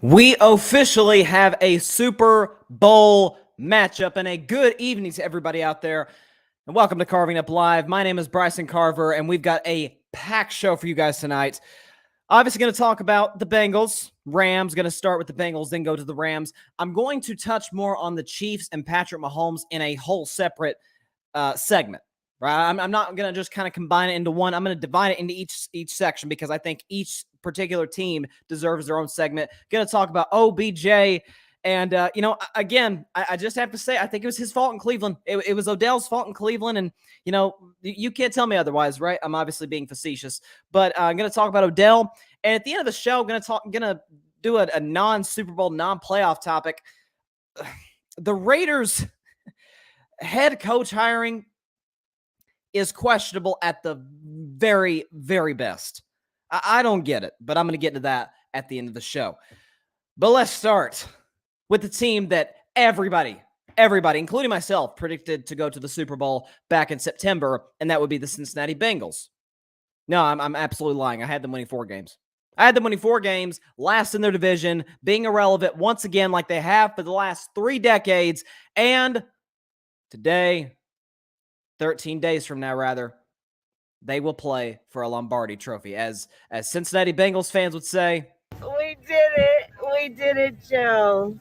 We officially have a Super Bowl matchup, and a good evening to everybody out there. And welcome to Carving Up Live. My name is Bryson Carver, and we've got a packed show for you guys tonight. Obviously going to talk about the Bengals, Rams, going to start with the Bengals, then go to the Rams. I'm going to touch more on the Chiefs and Patrick Mahomes in a whole separate segment. Right? I'm not going to just kind of combine it into one. I'm going to divide it into each section because I think each particular team deserves their own segment. Going to talk about OBJ. And, again, I just have to say, I think it was his fault in Cleveland. It was Odell's fault in Cleveland. And, you can't tell me otherwise, right? I'm obviously being facetious. But I'm going to talk about Odell. And at the end of the show, I'm going to do a non-Super Bowl, non-playoff topic. The Raiders head coach hiring is questionable at the very, very best. I don't get it, but I'm going to get into that at the end of the show. But let's start with the team that everybody, including myself, predicted to go to the Super Bowl back in September, and that would be the Cincinnati Bengals. No, I'm absolutely lying. I had them winning 4 games. I had them winning 4 games, last in their division, being irrelevant once again like they have for the last 3 decades, and today, 13 days from now, rather, they will play for a Lombardi trophy. As Cincinnati Bengals fans would say, we did it. We did it, Joe.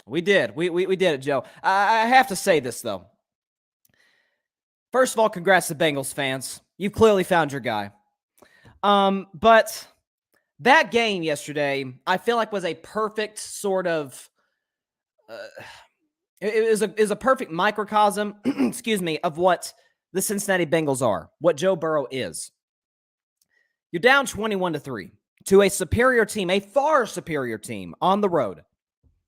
We did. We did it, Joe. I have to say this, though. First of all, congrats to Bengals fans. You've clearly found your guy. But that game yesterday, I feel like was a perfect sort of... It is a perfect microcosm, excuse me, of what the Cincinnati Bengals are, what Joe Burrow is. You're down 21-3 to a superior team, a far superior team on the road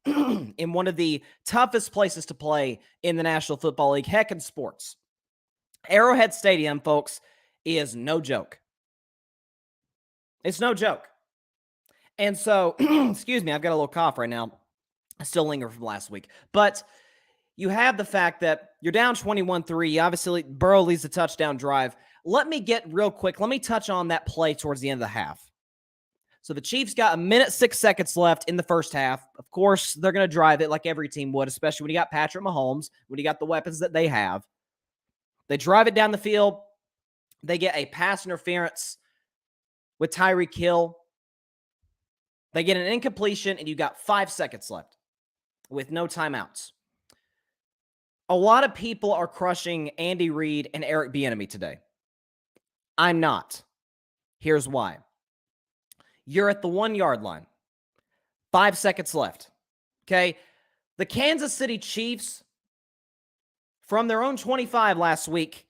in one of the toughest places to play in the National Football League, heck, in sports. Arrowhead Stadium, folks, is no joke. It's no joke. And so, excuse me, I've got a little cough right now. I still linger from last week. But you have the fact that you're down 21-3. Obviously, Burrow leads the touchdown drive. Let me touch on that play towards the end of the half. So the Chiefs got 1 minute, 6 seconds left in the first half. Of course, they're going to drive it like every team would, especially when you got Patrick Mahomes, when you got the weapons that they have. They drive it down the field. They get a pass interference with Tyreek Hill. They get an incompletion, and you got 5 seconds left with no timeouts. A lot of people are crushing Andy Reid and Eric Bieniemy today. I'm not. Here's why. You're at the 1-yard line. 5 seconds left. Okay? The Kansas City Chiefs, from their own 25 last week,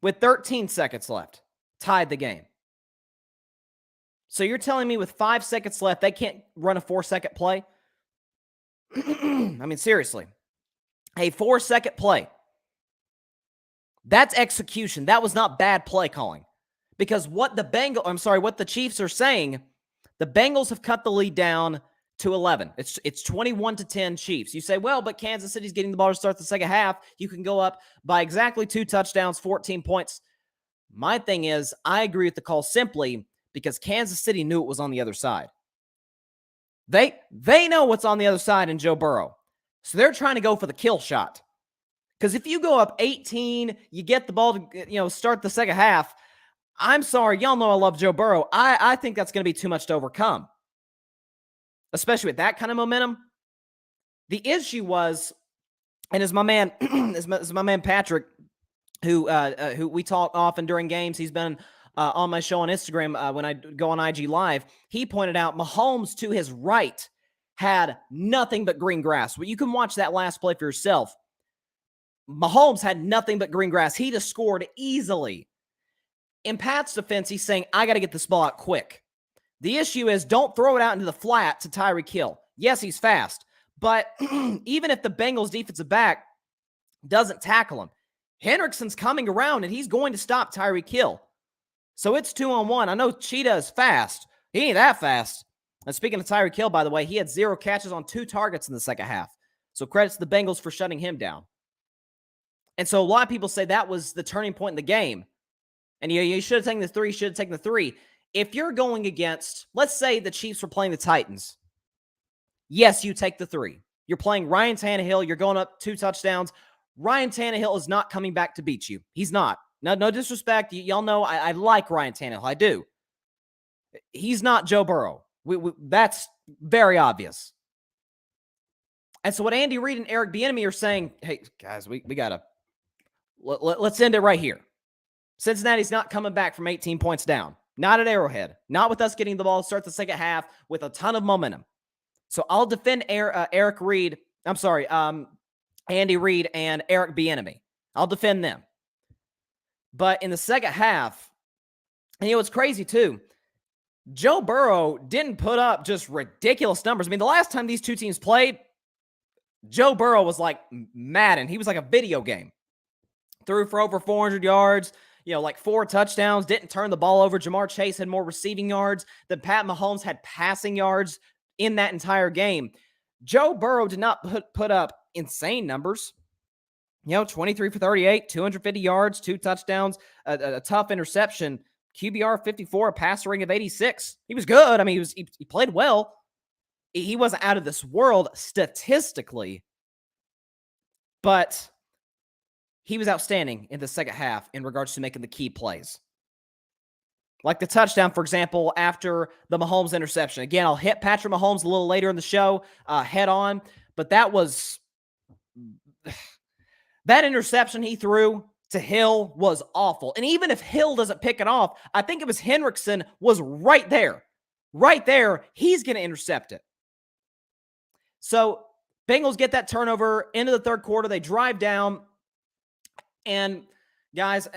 with 13 seconds left, tied the game. So you're telling me with 5 seconds left, they can't run a 4-second play? I mean, seriously. A 4-second play. That's execution. That was not bad play calling. Because what the Chiefs are saying, the Bengals have cut the lead down to 11. It's 21-10 Chiefs. You say, well, but Kansas City's getting the ball to start the second half. You can go up by exactly 2 touchdowns, 14 points. My thing is, I agree with the call simply because Kansas City knew it was on the other side. They know what's on the other side in Joe Burrow. So they're trying to go for the kill shot. Because if you go up 18, you get the ball to start the second half, I'm sorry, y'all know I love Joe Burrow. I think that's going to be too much to overcome. Especially with that kind of momentum. The issue was, and as my man Patrick, who we talk often during games, he's been on my show on Instagram when I go on IG Live, he pointed out Mahomes to his right had nothing but green grass. Well, you can watch that last play for yourself. Mahomes had nothing but green grass. He just scored easily. In Pat's defense, he's saying, I got to get this ball out quick. The issue is don't throw it out into the flat to Tyreek Hill. Yes, he's fast, but even if the Bengals defensive back doesn't tackle him, Hendrickson's coming around and he's going to stop Tyreek Hill. So it's 2-on-1. I know Cheetah is fast. He ain't that fast. And speaking of Tyreek Hill, by the way, he had 0 catches on 2 targets in the second half. So credits to the Bengals for shutting him down. And so a lot of people say that was the turning point in the game. And you should have taken the 3, If you're going against, let's say the Chiefs were playing the Titans, yes, you take the 3. You're playing Ryan Tannehill. You're going up 2 touchdowns. Ryan Tannehill is not coming back to beat you. He's not. No disrespect. Y'all know I like Ryan Tannehill. I do. He's not Joe Burrow. That's very obvious. And so what Andy Reid and Eric Bieniemy are saying, hey, guys, we got to let's end it right here. Cincinnati's not coming back from 18 points down. Not at Arrowhead. Not with us getting the ball to start the second half with a ton of momentum. So I'll defend Eric Reid. I'm sorry, Andy Reid and Eric Bieniemy. I'll defend them. But in the second half, and you know what's crazy too, Joe Burrow didn't put up just ridiculous numbers. I mean, the last time these two teams played, Joe Burrow was like Madden. He was like a video game. Threw for over 400 yards, like 4 touchdowns, didn't turn the ball over. Jamar Chase had more receiving yards than Pat Mahomes had passing yards in that entire game. Joe Burrow did not put up insane numbers. 23 for 38, 250 yards, 2 touchdowns, a tough interception, QBR 54, a passer rating of 86. He was good. I mean, he played well. He wasn't out of this world statistically, but he was outstanding in the second half in regards to making the key plays. Like the touchdown, for example, after the Mahomes interception. Again, I'll hit Patrick Mahomes a little later in the show head on, but that interception he threw to Hill was awful. And even if Hill doesn't pick it off, I think it was Hendrickson was right there. Right there, he's going to intercept it. So Bengals get that turnover into the third quarter. They drive down. And guys,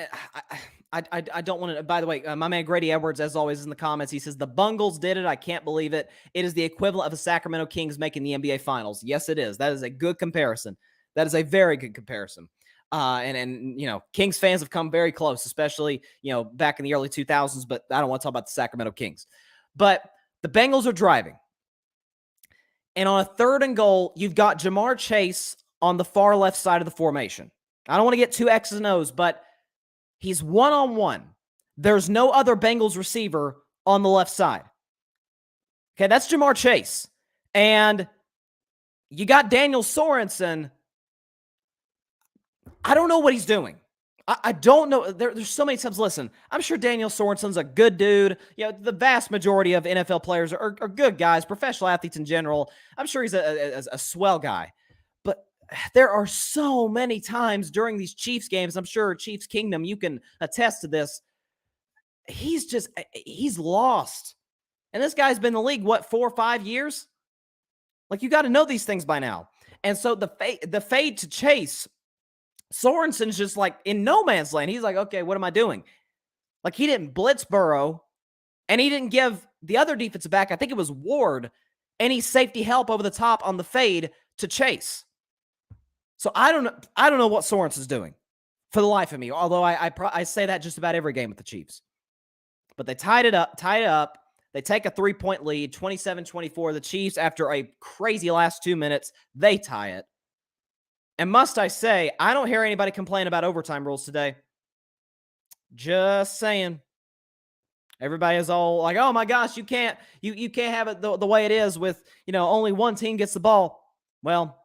I don't want to, by the way, my man Grady Edwards, as always, is in the comments. He says, the Bengals did it. I can't believe it. It is the equivalent of the Sacramento Kings making the NBA Finals. Yes, it is. That is a good comparison. That is a very good comparison. And Kings fans have come very close, especially, back in the early 2000s, but I don't want to talk about the Sacramento Kings. But the Bengals are driving. And on a 3rd and goal, you've got Jamar Chase on the far left side of the formation. I don't want to get too X's and O's, but he's one-on-one. There's no other Bengals receiver on the left side. Okay, that's Jamar Chase. And you got Daniel Sorensen. I don't know what he's doing. I don't know. There's so many times. Listen, I'm sure Daniel Sorensen's a good dude. The vast majority of NFL players are good guys, professional athletes in general. I'm sure he's a swell guy. But there are so many times during these Chiefs games, I'm sure Chiefs Kingdom, you can attest to this. He's lost. And this guy's been in the league, 4 or 5 years? Like, you got to know these things by now. And so the fade to Chase, Sorensen's just like in no man's land. He's like, okay, what am I doing? Like, he didn't blitz Burrow, and he didn't give the other defensive back, I think it was Ward, any safety help over the top on the fade to Chase. So I don't know what Sorensen's doing for the life of me, although I say that just about every game with the Chiefs. But they tied it up. They take a 3-point lead, 27-24. The Chiefs, after a crazy last 2 minutes, they tie it. And must I say, I don't hear anybody complain about overtime rules today. Just saying. Everybody is all like, oh my gosh, you can't have it the way it is with, only one team gets the ball. Well,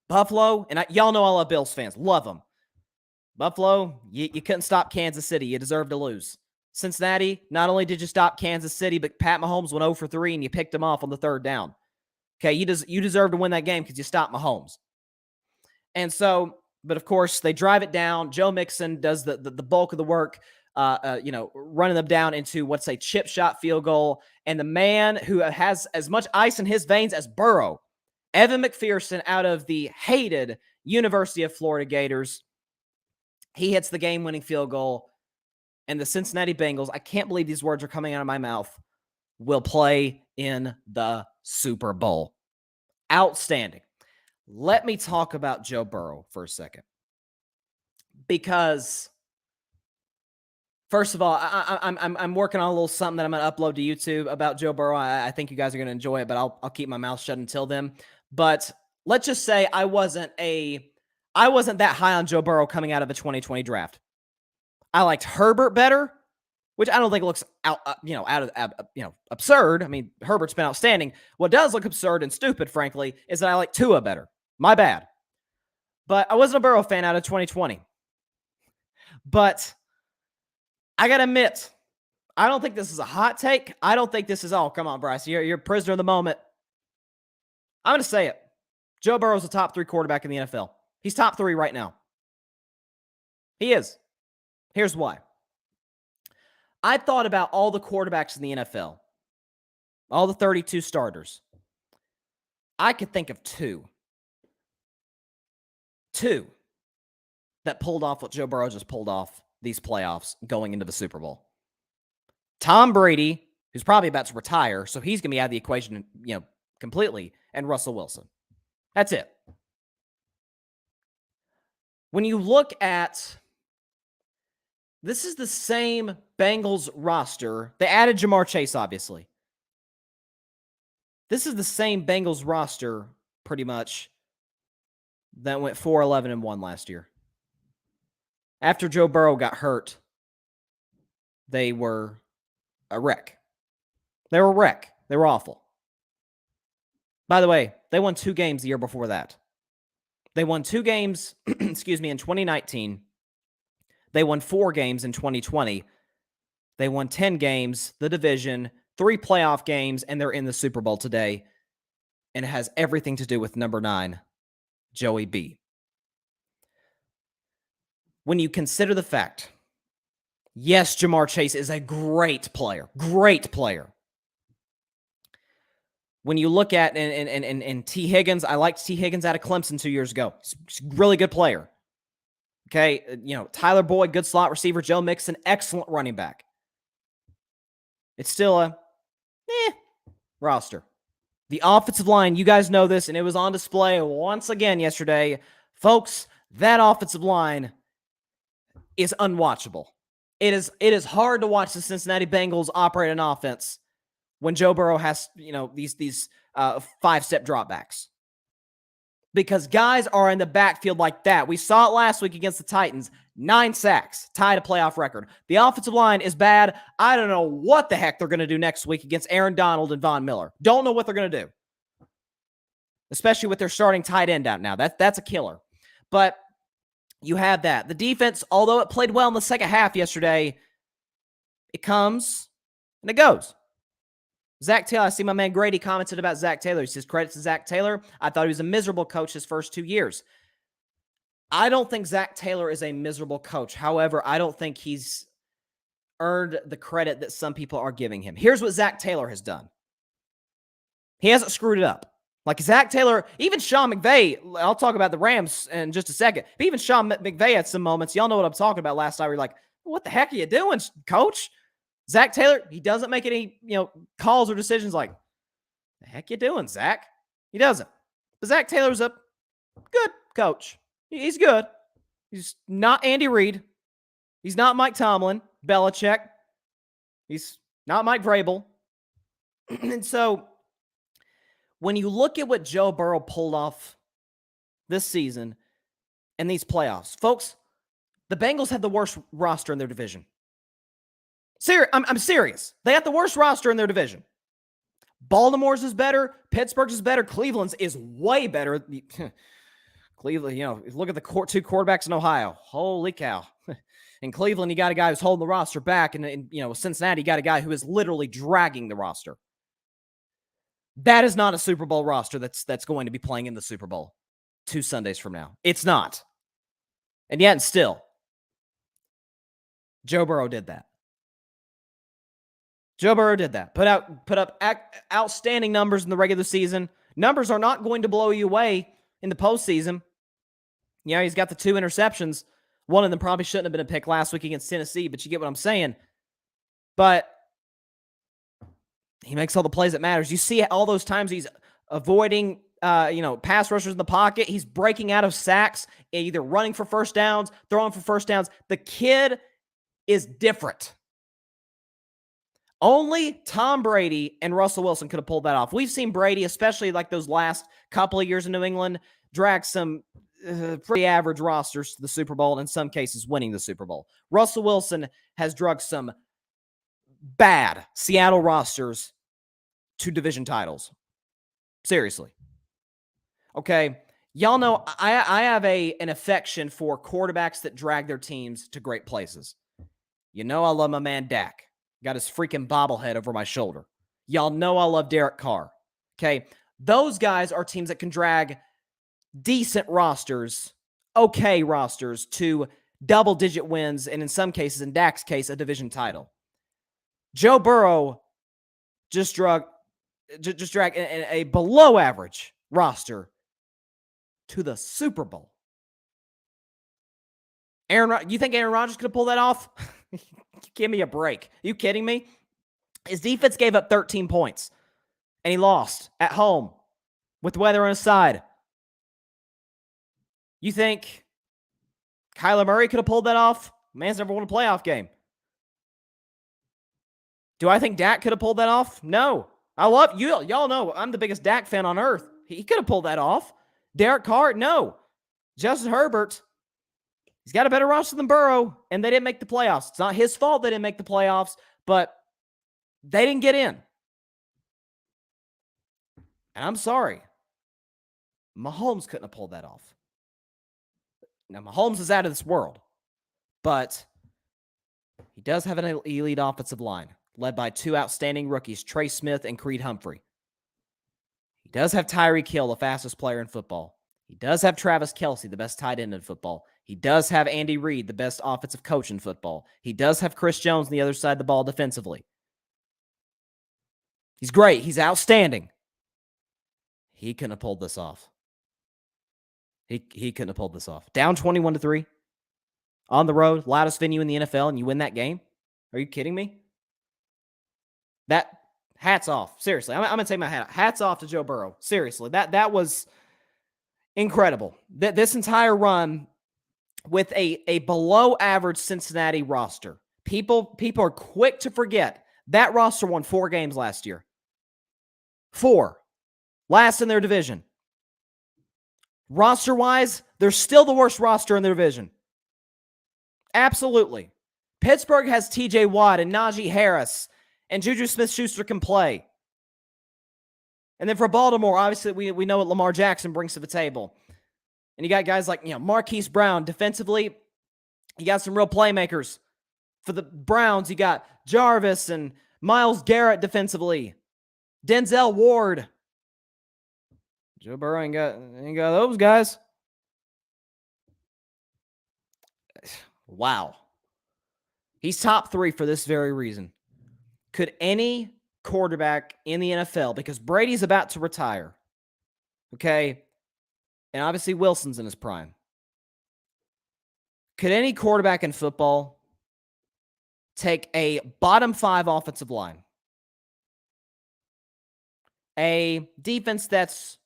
Buffalo, and y'all know I love Bills fans. Love them. Buffalo, you couldn't stop Kansas City. You deserve to lose. Cincinnati, not only did you stop Kansas City, but Pat Mahomes went 0 for 3 and you picked him off on the 3rd down. Okay, you deserve to win that game because you stopped Mahomes. And so, but of course, they drive it down. Joe Mixon does the bulk of the work, running them down into what's a chip shot field goal. And the man who has as much ice in his veins as Burrow, Evan McPherson, out of the hated University of Florida Gators, he hits the game-winning field goal. And the Cincinnati Bengals, I can't believe these words are coming out of my mouth, will play in the Super Bowl. Outstanding. Let me talk about Joe Burrow for a second. Because, first of all, I'm working on a little something that I'm going to upload to YouTube about Joe Burrow. I think you guys are going to enjoy it, but I'll keep my mouth shut until then. But let's just say I wasn't that high on Joe Burrow coming out of the 2020 draft. I liked Herbert better, which I don't think looks absurd. I mean, Herbert's been outstanding. What does look absurd and stupid, frankly, is that I like Tua better. My bad. But I wasn't a Burrow fan out of 2020. But I got to admit, I don't think this is a hot take. I don't think this is, oh, come on, Bryce. You're a prisoner of the moment. I'm going to say it. Joe Burrow's a top 3 quarterback in the NFL. He's top 3 right now. He is. Here's why. I thought about all the quarterbacks in the NFL, all the 32 starters. I could think of two that pulled off what Joe Burrow just pulled off these playoffs going into the Super Bowl. Tom Brady, who's probably about to retire, so he's going to be out of the equation, completely, and Russell Wilson. That's it. When you look at, this is the same Bengals roster. They added Jamar Chase, obviously. This is the same Bengals roster, pretty much, that went 4-11-1 last year. After Joe Burrow got hurt, they were a wreck. They were a wreck. They were awful. By the way, they won 2 games the year before that. They won 2 games, in 2019. They won 4 games in 2020. They won 10 games, the division, 3 playoff games, and they're in the Super Bowl today. And it has everything to do with number 9, Joey B. When you consider the fact, yes, Jamar Chase is a great player. Great player. When you look at and T. Higgins, I liked T. Higgins out of Clemson 2 years ago. He's a really good player. Okay, Tyler Boyd, good slot receiver. Joe Mixon, excellent running back. It's still a roster. The offensive line, you guys know this, and it was on display once again yesterday. Folks, that offensive line is unwatchable. It is hard to watch the Cincinnati Bengals operate an offense when Joe Burrow has, these 5-step dropbacks. Because guys are in the backfield like that. We saw it last week against the Titans. 9 sacks, tied a playoff record. The offensive line is bad. I don't know what the heck they're going to do next week against Aaron Donald and Von Miller. Don't know what they're going to do. Especially with their starting tight end out now. That's a killer. But you have that. The defense, although it played well in the second half yesterday, it comes and it goes. Zach Taylor, I see my man Grady commented about Zach Taylor. He says, credit to Zach Taylor. I thought he was a miserable coach his first 2 years. I don't think Zach Taylor is a miserable coach. However, I don't think he's earned the credit that some people are giving him. Here's what Zach Taylor has done. He hasn't screwed it up. Like Zach Taylor, even Sean McVay, I'll talk about the Rams in just a second, but even Sean McVay had some moments. Y'all know what I'm talking about last night. We're like, what the heck are you doing, coach? Zach Taylor, he doesn't make any, calls or decisions like, the heck you doing, Zach? He doesn't. But Zach Taylor's a good coach. He's good. He's not Andy Reid. He's not Mike Tomlin, Belichick. He's not Mike Vrabel. And so when you look at what Joe Burrow pulled off this season and these playoffs, folks, the Bengals have the worst roster in their division. I'm serious. They have the worst roster in their division. Baltimore's is better. Pittsburgh's is better. Cleveland's is way better. Cleveland, look at the 2 quarterbacks in Ohio. Holy cow. In Cleveland, you got a guy who's holding the roster back. And Cincinnati, you got a guy who is literally dragging the roster. That is not a Super Bowl roster that's going to be playing in the Super Bowl 2 Sundays from now. It's not. And yet still, Joe Burrow did that. Joe Burrow did that. Put up outstanding numbers in the regular season. Numbers are not going to blow you away in the postseason. He's got the 2 interceptions. One of them probably shouldn't have been a pick last week against Tennessee, but you get what I'm saying. But he makes all the plays that matters. You see all those times he's avoiding, pass rushers in the pocket. He's breaking out of sacks, either running for first downs, throwing for first downs. The kid is different. Only Tom Brady and Russell Wilson could have pulled that off. We've seen Brady, especially like those last couple of years in New England, drag some pretty average rosters to the Super Bowl, and in some cases winning the Super Bowl. Russell Wilson has dragged some bad Seattle rosters to division titles. Seriously. Okay. Y'all know I have an affection for quarterbacks that drag their teams to great places. You know I love my man Dak. Got his freaking bobblehead over my shoulder. Y'all know I love Derek Carr. Okay. Those guys are teams that can drag decent rosters, okay rosters, to double-digit wins, and in some cases, in Dak's case, a division title. Joe Burrow just dragged a below-average roster to the Super Bowl. You think Aaron Rodgers could have pulled that off? Give me a break. Are you kidding me? His defense gave up 13 points, and he lost at home with the weather on his side. You think Kyler Murray could have pulled that off? Man's never won a playoff game. Do I think Dak could have pulled that off? No. I love you. Y'all know I'm the biggest Dak fan on earth. He could have pulled that off. Derek Carr, no. Justin Herbert, he's got a better roster than Burrow, and they didn't make the playoffs. It's not his fault they didn't make the playoffs, but they didn't get in. And I'm sorry. Mahomes couldn't have pulled that off. Now, Mahomes is out of this world, but he does have an elite offensive line led by two outstanding rookies, Trey Smith and Creed Humphrey. He does have Tyreek Hill, the fastest player in football. He does have Travis Kelce, the best tight end in football. He does have Andy Reid, the best offensive coach in football. He does have Chris Jones on the other side of the ball defensively. He's great. He's outstanding. He couldn't have pulled this off. He couldn't have pulled this off. Down 21-3 on the road, loudest venue in the NFL, and you win that game? Are you kidding me? That hats off. Seriously, I'm going to take my hat off. Hats off to Joe Burrow. Seriously, that was incredible. This entire run with a below average Cincinnati roster. People are quick to forget that roster won 4 games last year. 4. Last in their division. Roster-wise, they're still the worst roster in their division. Absolutely. Pittsburgh has TJ Watt and Najee Harris, and Juju Smith-Schuster can play. And then for Baltimore, obviously, we know what Lamar Jackson brings to the table. And you got guys like, Marquise Brown. Defensively, you got some real playmakers. For the Browns, you got Jarvis and Myles Garrett defensively. Denzel Ward. Joe Burrow ain't got those guys. Wow. He's top 3 for this very reason. Could any quarterback in the NFL, because Brady's about to retire, okay, and obviously Wilson's in his prime, could any quarterback in football take a bottom 5 offensive line, a defense that's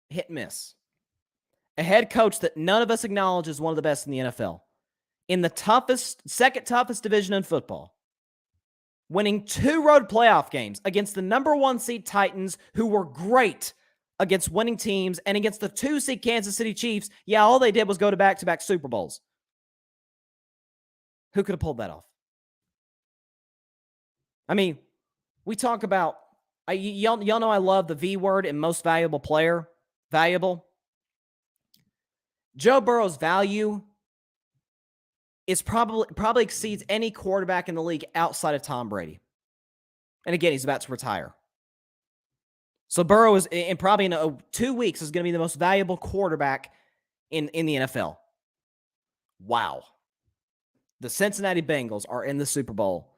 hit and miss, a head coach that none of us acknowledge is one of the best in the NFL, in the second toughest division in football, winning 2 road playoff games against the number 1 seed Titans, who were great against winning teams, and against the 2 seed Kansas City Chiefs? Yeah, all they did was go to back-to-back Super Bowls. Who could have pulled that off? I mean, we talk about, y'all know I love the V word in most valuable player. Valuable. Joe Burrow's value is probably exceeds any quarterback in the league outside of Tom Brady. And again, he's about to retire. So Burrow is, in probably in 2 weeks, is going to be the most valuable quarterback in the NFL. Wow. The Cincinnati Bengals are in the Super Bowl.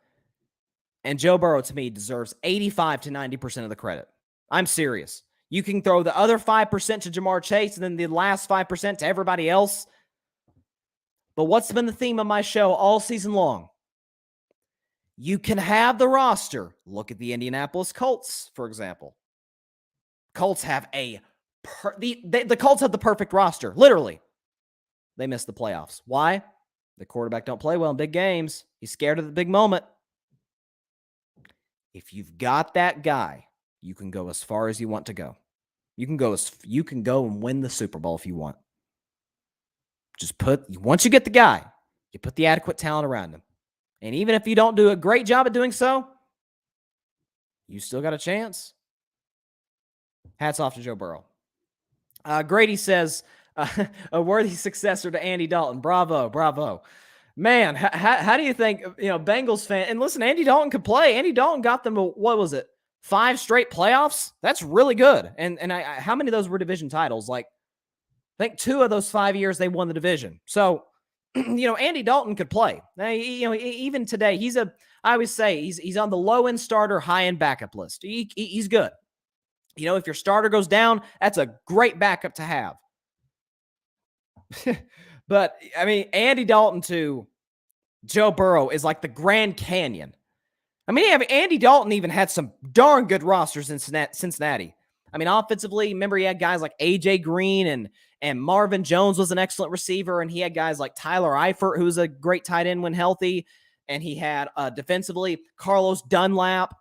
And Joe Burrow, to me, deserves 85 to 90% of the credit. I'm serious. You can throw the other 5% to Jamar Chase and then the last 5% to everybody else. But what's been the theme of my show all season long? You can have the roster. Look at the Indianapolis Colts, for example. Colts have the Colts have the perfect roster. Literally. They missed the playoffs. Why? The quarterback don't play well in big games. He's scared of the big moment. If you've got that guy, you can go as far as you want to go. You can go and win the Super Bowl if you want. Once you get the guy, you put the adequate talent around him. And even if you don't do a great job at doing so, you still got a chance. Hats off to Joe Burrow. Grady says, a worthy successor to Andy Dalton. Bravo, bravo. Man, how do you think, Bengals fan, and listen, Andy Dalton could play. Andy Dalton got them, what was it, 5 straight playoffs? That's really good. And how many of those were division titles? Like, I think 2 of those 5 years they won the division. So, Andy Dalton could play. Now, even today, I always say he's on the low-end starter, high-end backup list. He's good. If your starter goes down, that's a great backup to have. But, Andy Dalton to Joe Burrow is like the Grand Canyon. Andy Dalton even had some darn good rosters in Cincinnati. Offensively, remember he had guys like A.J. Green and Marvin Jones was an excellent receiver, and he had guys like Tyler Eifert, who was a great tight end when healthy, and he had defensively Carlos Dunlap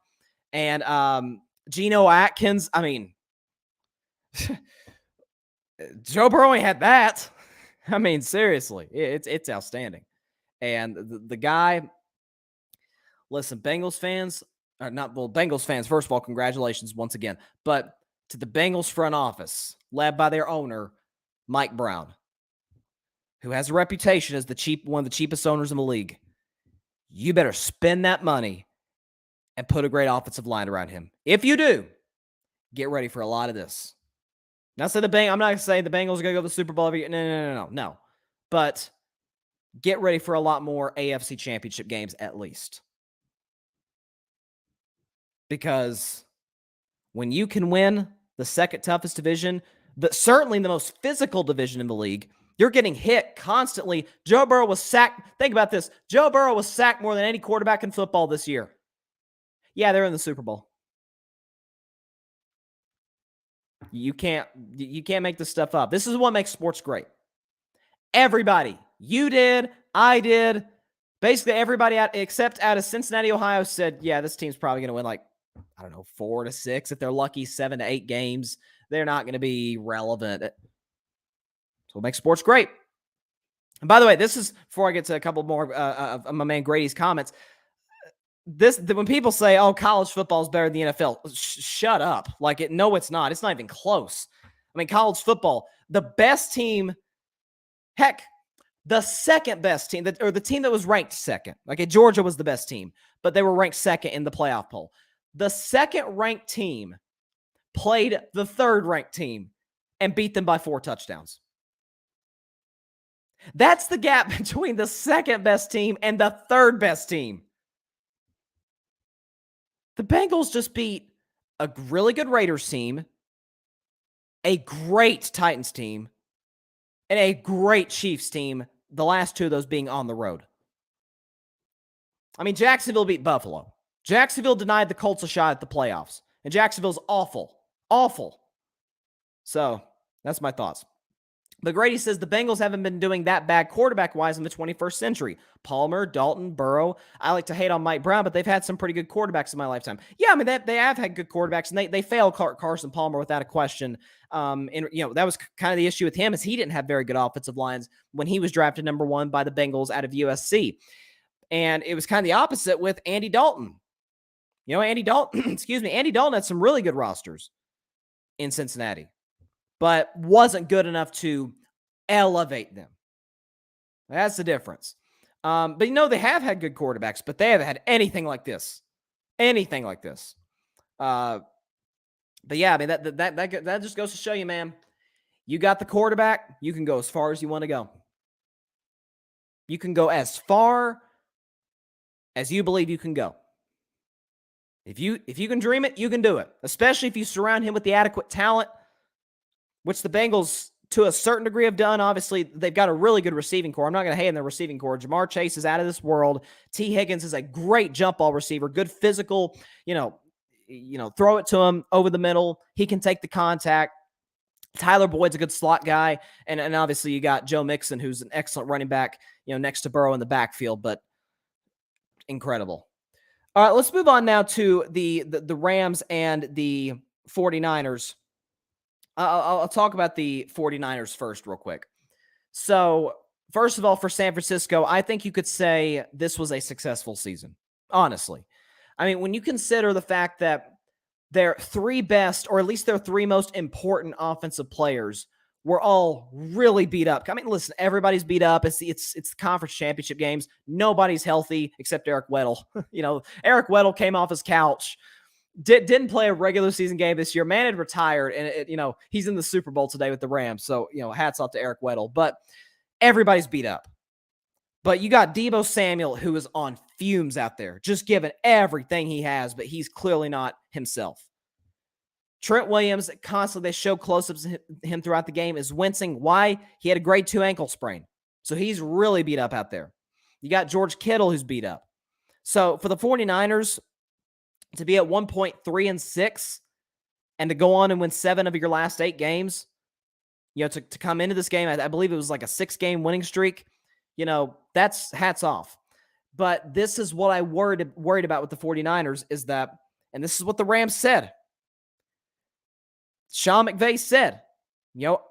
and Geno Atkins. Joe Burrow ain't had that. Seriously, it's outstanding. And the guy, listen, Bengals fans, Bengals fans, first of all, congratulations once again. But to the Bengals front office, led by their owner, Mike Brown, who has a reputation as one of the cheapest owners in the league, you better spend that money and put a great offensive line around him. If you do, get ready for a lot of this. I'm not going to say the Bengals are going to go to the Super Bowl every year. No. But get ready for a lot more AFC Championship games at least. Because when you can win the second toughest division, certainly the most physical division in the league, you're getting hit constantly. Joe Burrow was sacked. Think about this. Joe Burrow was sacked more than any quarterback in football this year. Yeah, they're in the Super Bowl. You can't make this stuff up. This is what makes sports great. Everybody, you did, I did, basically everybody except out of Cincinnati, Ohio said, yeah, this team's probably going to win 4 to 6. If they're lucky, 7 to 8 games. They're not going to be relevant. That's what makes sports great. And by the way, this is before I get to a couple more of my man Grady's comments. When people say, "Oh, college football is better than the NFL," shut up. No, it's not. It's not even close. College football, the best team, heck, the second best team, or the team that was ranked second. Georgia was the best team, but they were ranked second in the playoff poll. The second ranked team played the third ranked team and beat them by 4 touchdowns. That's the gap between the second best team and the third best team. The Bengals just beat a really good Raiders team, a great Titans team, and a great Chiefs team, the last 2 of those being on the road. Jacksonville beat Buffalo. Jacksonville denied the Colts a shot at the playoffs. And Jacksonville's awful. Awful. So, that's my thoughts. But Grady says the Bengals haven't been doing that bad quarterback-wise in the 21st century. Palmer, Dalton, Burrow. I like to hate on Mike Brown, but they've had some pretty good quarterbacks in my lifetime. Yeah, they have had good quarterbacks, and they failed Carson Palmer without a question. That was kind of the issue with him, is he didn't have very good offensive lines when he was drafted number 1 by the Bengals out of USC. And it was kind of the opposite with Andy Dalton. Andy Dalton had some really good rosters in Cincinnati, but wasn't good enough to elevate them. That's the difference. But they have had good quarterbacks, but they haven't had anything like this. Anything like this. But yeah, that just goes to show you, man, you got the quarterback, you can go as far as you want to go. You can go as far as you believe you can go. If you can dream it, you can do it, especially if you surround him with the adequate talent, which the Bengals, to a certain degree, have done. Obviously, they've got a really good receiving core. I'm not going to hate on their receiving core. Jamar Chase is out of this world. T. Higgins is a great jump ball receiver, good physical, throw it to him over the middle. He can take the contact. Tyler Boyd's a good slot guy. And obviously, you got Joe Mixon, who's an excellent running back, next to Burrow in the backfield, but incredible. All right, let's move on now to the Rams and the 49ers. I'll talk about the 49ers first real quick. So First of all, for San Francisco, I think you could say this was a successful season, honestly. I mean, when you consider the fact that their three best, or at least their three most important offensive players, were all really beat up. I mean, listen, everybody's beat up. It's the conference championship games. Nobody's healthy except Eric Weddle. Eric Weddle came off his couch, didn't play a regular season game this year. Man had retired, and he's in the Super Bowl today with the Rams. So hats off to Eric Weddle. But everybody's beat up. But you got Deebo Samuel, who is on fumes out there, just giving everything he has, but he's clearly not himself. Trent Williams, constantly they show close-ups of him throughout the game, is wincing. Why? He had a grade 2 ankle sprain. So he's really beat up out there. You got George Kittle, who's beat up. So for the 49ers to be at 1.3-6 and to go on and win 7 of your last 8 games, to come into this game, I believe it was like a 6-game winning streak. That's hats off. But this is what I worried about with the 49ers is that, and this is what the Rams said. Sean McVay said,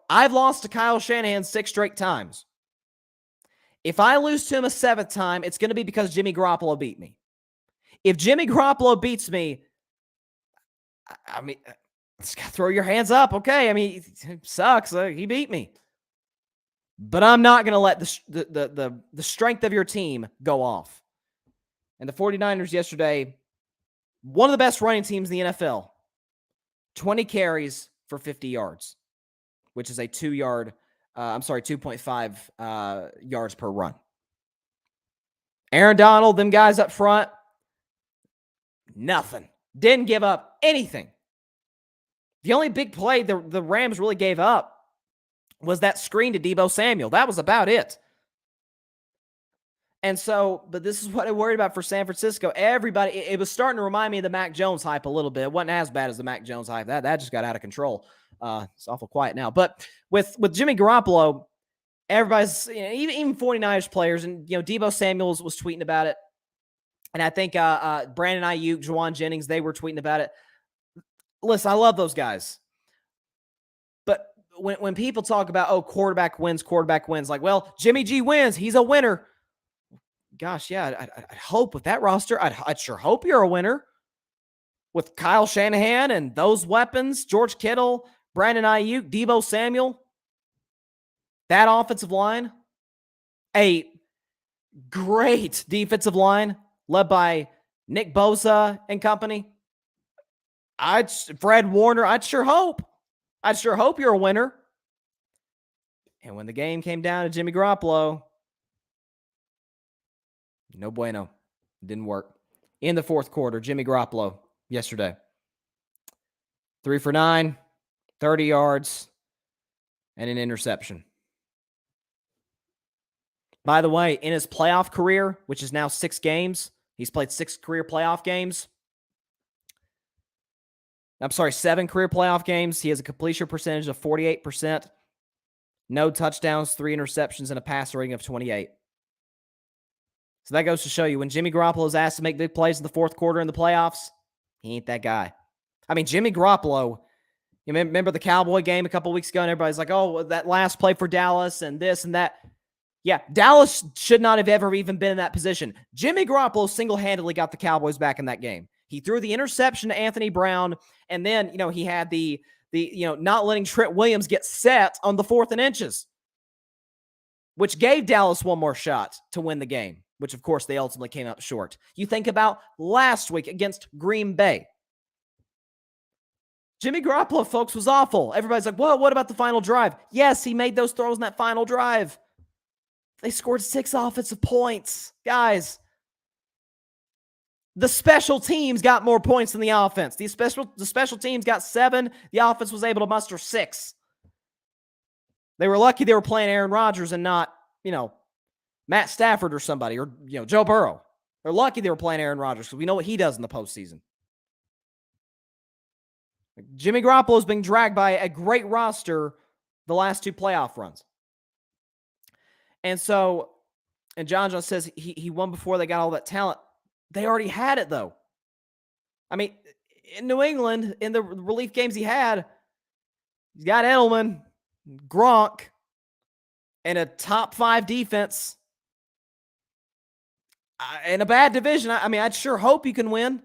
I've lost to Kyle Shanahan 6 straight times. If I lose to him a 7th time, it's going to be because Jimmy Garoppolo beat me. If Jimmy Garoppolo beats me, I mean, just gotta throw your hands up. Okay. I mean, it sucks. He beat me. But I'm not going to let the strength of your team go off. And the 49ers yesterday, one of the best running teams in the NFL, 20 carries for 50 yards, which is a 2.5 yards per run. Aaron Donald, them guys up front, nothing. Didn't give up anything. The only big play the Rams really gave up was that screen to Deebo Samuel. That was about it. And so, but this is what I worried about for San Francisco. Everybody, it was starting to remind me of the Mac Jones hype a little bit. It wasn't as bad as the Mac Jones hype. That just got out of control. It's awful quiet now. But with Jimmy Garoppolo, everybody's, even 49ers players, and Deebo Samuel was tweeting about it. And I think Brandon Ayuk, Juwan Jennings, they were tweeting about it. Listen, I love those guys. But when people talk about, quarterback wins, like, well, Jimmy G wins. He's a winner. Gosh, yeah, I'd hope with that roster, I'd sure hope you're a winner. With Kyle Shanahan and those weapons, George Kittle, Brandon Ayuk, Deebo Samuel, that offensive line, a great defensive line led by Nick Bosa and company. Fred Warner, I'd sure hope you're a winner. And when the game came down to Jimmy Garoppolo, no bueno. Didn't work. In the fourth quarter, Jimmy Garoppolo yesterday. 3 for 9, 30 yards, and an interception. By the way, in his playoff career, which is now 6 games, he's played 6 career playoff games. 7 career playoff games. He has a completion percentage of 48%, no touchdowns, 3 interceptions, and a passer rating of 28. So that goes to show you, when Jimmy Garoppolo is asked to make big plays in the fourth quarter in the playoffs, he ain't that guy. I mean, Jimmy Garoppolo, you remember the Cowboy game a couple weeks ago, and everybody's like, that last play for Dallas and this and that. Yeah, Dallas should not have ever even been in that position. Jimmy Garoppolo single-handedly got the Cowboys back in that game. He threw the interception to Anthony Brown, and then, he had the not letting Trent Williams get set on the 4th and inches, which gave Dallas one more shot to win the game, which, of course, they ultimately came up short. You think about last week against Green Bay. Jimmy Garoppolo, folks, was awful. Everybody's like, well, what about the final drive? Yes, he made those throws in that final drive. They scored 6 offensive points. Guys, the special teams got more points than the offense. The special teams got 7. The offense was able to muster 6. They were lucky they were playing Aaron Rodgers and not, Matt Stafford or somebody, or, Joe Burrow. They're lucky they were playing Aaron Rodgers because we know what he does in the postseason. Jimmy Garoppolo's being dragged by a great roster the last 2 playoff runs. And John says he won before they got all that talent. They already had it, though. I mean, in New England, in the relief games he's got Edelman, Gronk, and a top 5 defense in a bad division. I mean, I'd sure hope you can win.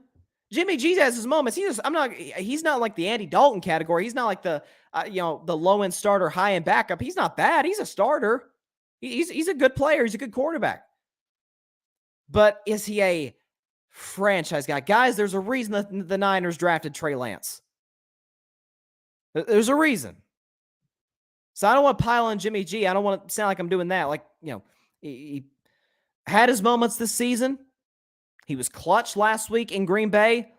Jimmy G has his moments. He's not like the Andy Dalton category. He's not like the the low end starter, high end backup. He's not bad. He's a starter. He's a good player. He's a good quarterback. But is he a franchise guy? Guys, there's a reason that the Niners drafted Trey Lance. There's a reason. So I don't want to pile on Jimmy G. I don't want to sound like I'm doing that. Like, he had his moments this season. He was clutch last week in Green Bay,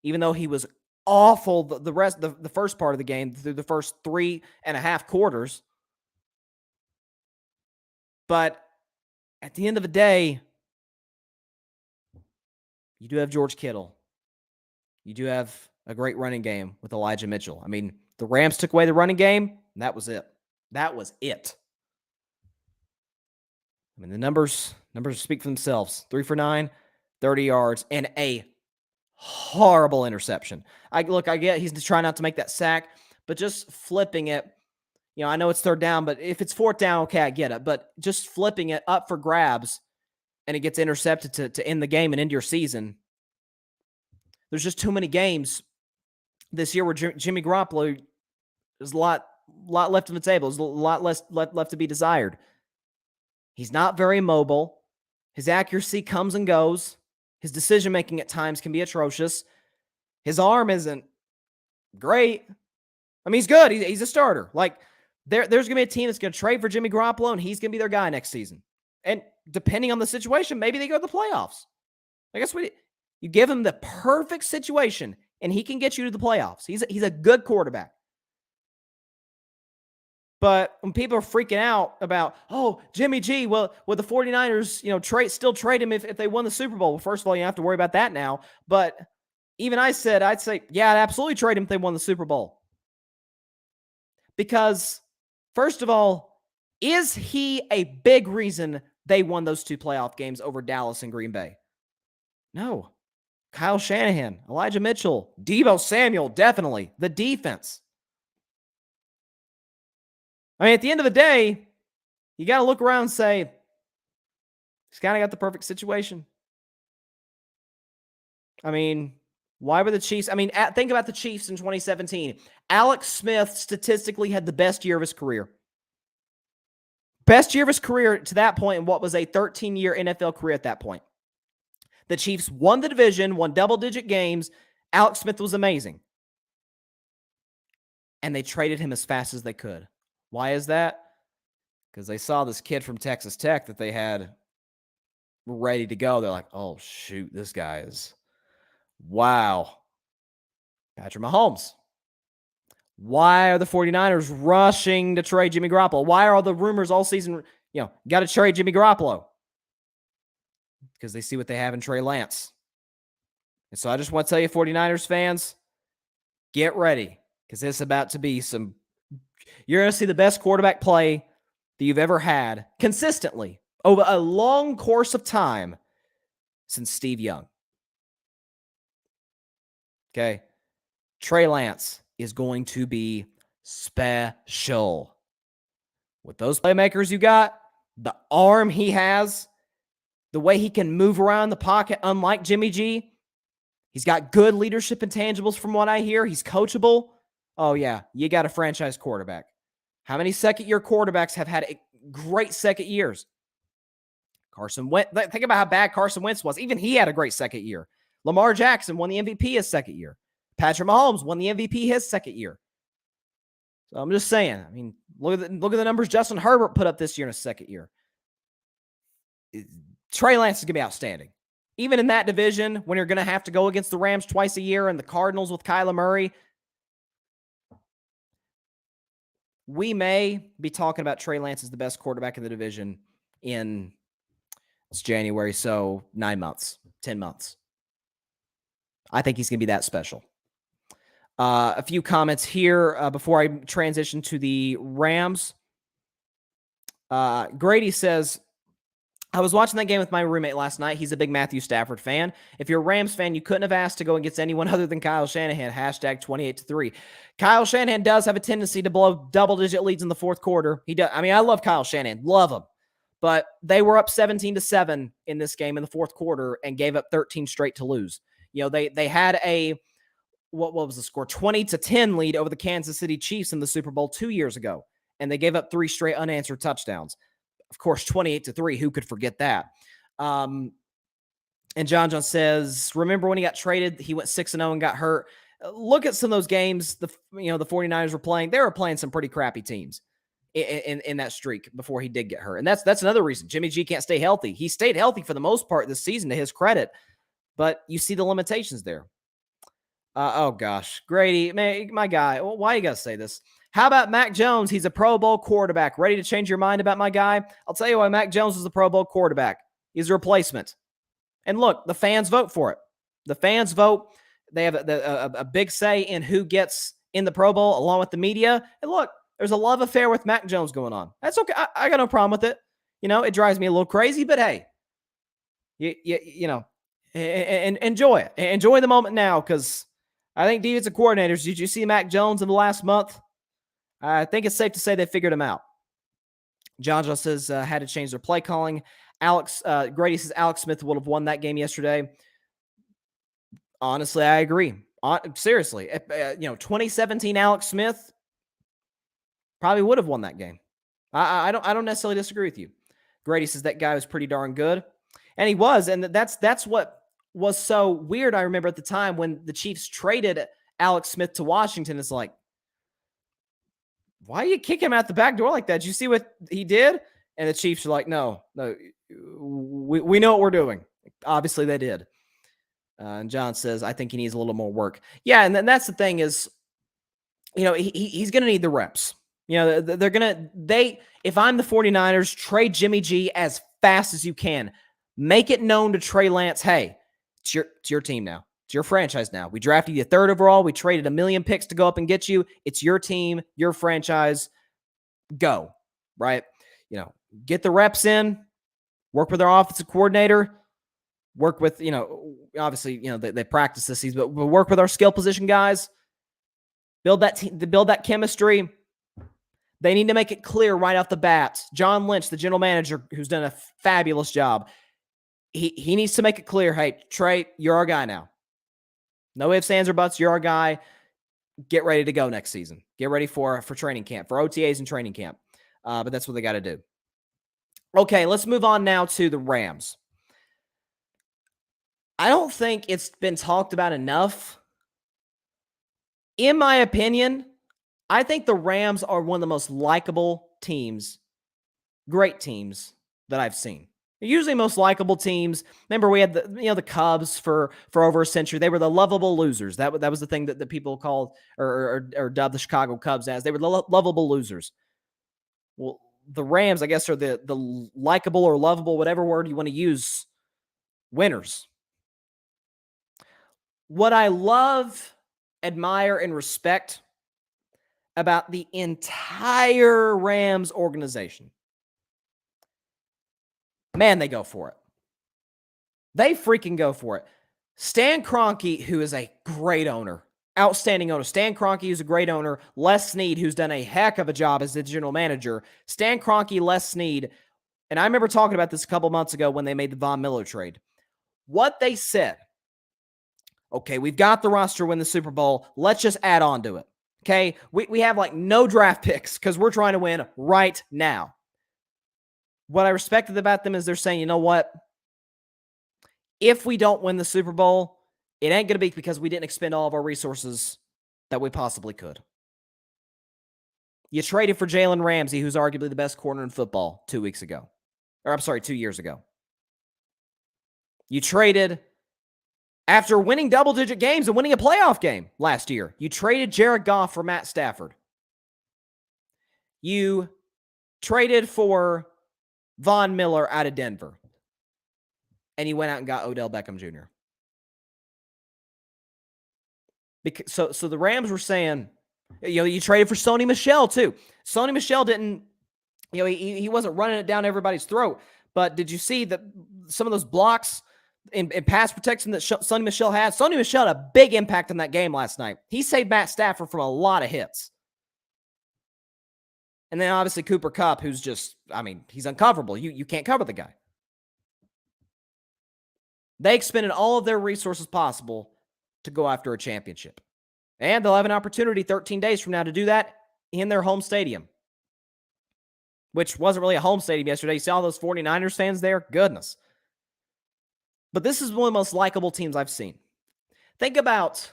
even though he was awful the first part of the game through the first 3.5 quarters. But at the end of the day, you do have George Kittle. You do have a great running game with Elijah Mitchell. I mean, the Rams took away the running game, and that was it. That was it. I mean, the numbers speak for themselves. 3 for 9, 30 yards, and a horrible interception. I get he's trying not to make that sack, but just flipping it, I know it's third down, but if it's fourth down, okay, I get it. But just flipping it up for grabs and it gets intercepted to end the game and end your season. There's just too many games this year where Jimmy Garoppolo is a lot left on the table. There's a lot less left to be desired. He's not very mobile. His accuracy comes and goes. His decision-making at times can be atrocious. His arm isn't great. I mean, he's good. He's a starter. Like, there's going to be a team that's going to trade for Jimmy Garoppolo, and he's going to be their guy next season. And depending on the situation, maybe they go to the playoffs. I guess you give him the perfect situation, and he can get you to the playoffs. He's a good quarterback. But when people are freaking out about, Jimmy G, would the 49ers, still trade him if they won the Super Bowl? Well, first of all, you don't have to worry about that now. But even I'd say, yeah, I'd absolutely trade him if they won the Super Bowl. Because, first of all, is he a big reason they won those 2 playoff games over Dallas and Green Bay? No. Kyle Shanahan, Elijah Mitchell, Deebo Samuel, definitely. The defense. I mean, at the end of the day, you got to look around and say, he's kind of got the perfect situation. I mean, why were the Chiefs? I mean, think about the Chiefs in 2017. Alex Smith statistically had the best year of his career. Best year of his career to that point in what was a 13-year NFL career at that point. The Chiefs won the division, won double-digit games. Alex Smith was amazing. And they traded him as fast as they could. Why is that? Because they saw this kid from Texas Tech that they had ready to go. They're like, oh, shoot, this guy is, wow. Patrick Mahomes. Why are the 49ers rushing to trade Jimmy Garoppolo? Why are all the rumors all season, got to trade Jimmy Garoppolo? Because they see what they have in Trey Lance. And so I just want to tell you, 49ers fans, get ready. Because this is about to be you're going to see the best quarterback play that you've ever had consistently over a long course of time since Steve Young. Okay? Trey Lance is going to be special. With those playmakers you got, the arm he has, the way he can move around the pocket, unlike Jimmy G. He's got good leadership intangibles from what I hear. He's coachable. Oh, yeah, you got a franchise quarterback. How many second-year quarterbacks have had great second years? Carson Wentz. Think about how bad Carson Wentz was. Even he had a great second year. Lamar Jackson won the MVP his second year. Patrick Mahomes won the MVP his second year. So I'm just saying. I mean, look at the numbers Justin Herbert put up this year in his second year. Trey Lance is going to be outstanding. Even in that division, when you're going to have to go against the Rams twice a year and the Cardinals with Kyler Murray, we may be talking about Trey Lance as the best quarterback in the division it's January, so 9 months, 10 months. I think he's going to be that special. A few comments here before I transition to the Rams. Grady says, I was watching that game with my roommate last night. He's a big Matthew Stafford fan. If you're a Rams fan, you couldn't have asked to go against anyone other than Kyle Shanahan. Hashtag 28-3. Kyle Shanahan does have a tendency to blow double-digit leads in the fourth quarter. He does. I mean, I love Kyle Shanahan. Love him. But they were up 17-7 in this game in the fourth quarter and gave up 13 straight to lose. They had a, what was the score? 20-10 lead over the Kansas City Chiefs in the Super Bowl 2 years ago. And they gave up 3 straight unanswered touchdowns. Of course, 28-3. Who could forget that? And John says, remember when he got traded? He went 6-0 and got hurt. Look at some of those games the 49ers were playing. They were playing some pretty crappy teams in that streak before he did get hurt. And that's another reason Jimmy G can't stay healthy. He stayed healthy for the most part this season, to his credit, but you see the limitations there. Oh gosh, Grady, man, my guy, why you gotta say this? How about Mac Jones? He's a Pro Bowl quarterback. Ready to change your mind about my guy? I'll tell you why Mac Jones is a Pro Bowl quarterback. He's a replacement. And look, the fans vote for it. The fans vote. They have a big say in who gets in the Pro Bowl along with the media. And look, there's a love affair with Mac Jones going on. That's okay. I got no problem with it. It drives me a little crazy, but hey, and enjoy it. Enjoy the moment now, because I think defensive coordinators, did you see Mac Jones in the last month? I think it's safe to say they figured him out. John says had to change their play calling. Grady says Alex Smith would have won that game yesterday. Honestly, I agree. Seriously, 2017 Alex Smith probably would have won that game. I don't necessarily disagree with you. Grady says that guy was pretty darn good, and he was, and that's what was so weird. I remember at the time when the Chiefs traded Alex Smith to Washington. It's like, why do you kick him out the back door like that? Did you see what he did? And the Chiefs are like, no, we know what we're doing. Obviously, they did. And John says, I think he needs a little more work. Yeah, and then that's the thing is, he's going to need the reps. If I'm the 49ers, trade Jimmy G as fast as you can. Make it known to Trey Lance, hey, it's your team now. It's your franchise now. We drafted you 3rd overall. We traded 1 million picks to go up and get you. It's your team, your franchise. Go, right? Get the reps in. Work with our offensive coordinator. Work with, obviously, they practice this season, but we'll work with our skill position guys. Build that chemistry. They need to make it clear right off the bat. John Lynch, the general manager, who's done a fabulous job, he needs to make it clear, hey, Trey, you're our guy now. No ifs, ands, or buts. You're our guy. Get ready to go next season. Get ready for training camp, for OTAs and training camp. But that's what they got to do. Okay, let's move on now to the Rams. I don't think it's been talked about enough. In my opinion, I think the Rams are one of the most likable teams, great teams that I've seen. They're usually most likable teams. Remember, we had the Cubs for over a century. They were the lovable losers. That was the thing that the people called or dubbed the Chicago Cubs as. They were the lovable losers. Well, the Rams, I guess, are the likable or lovable, whatever word you want to use, winners. What I love, admire, and respect about the entire Rams organization, man, they go for it. They freaking go for it. Stan Kroenke, who is a great owner, outstanding owner. Stan Kroenke, who's a great owner. Les Snead, who's done a heck of a job as the general manager. Stan Kroenke, Les Snead, and I remember talking about this a couple months ago when they made the Von Miller trade. What they said, okay, we've got the roster to win the Super Bowl. Let's just add on to it. Okay, we have like no draft picks because we're trying to win right now. What I respected about them is they're saying, you know what? If we don't win the Super Bowl, it ain't going to be because we didn't expend all of our resources that we possibly could. You traded for Jalen Ramsey, who's arguably the best corner in football 2 years ago. You traded after winning double-digit games and winning a playoff game last year. You traded Jared Goff for Matt Stafford. You traded for Von Miller out of Denver. And you went out and got Odell Beckham Jr. So the Rams were saying, you traded for Sony Michel too. Sony Michel didn't, he wasn't running it down everybody's throat. But did you see that some of those blocks in pass protection that Sonny Michel had? Sonny Michel had a big impact in that game last night. He saved Matt Stafford from a lot of hits. And then obviously Cooper Kupp, who's just, he's uncoverable. You can't cover the guy. They expended all of their resources possible to go after a championship. And they'll have an opportunity 13 days from now to do that in their home stadium, which wasn't really a home stadium yesterday. You saw those 49ers fans there? Goodness. But this is one of the most likable teams I've seen. Think about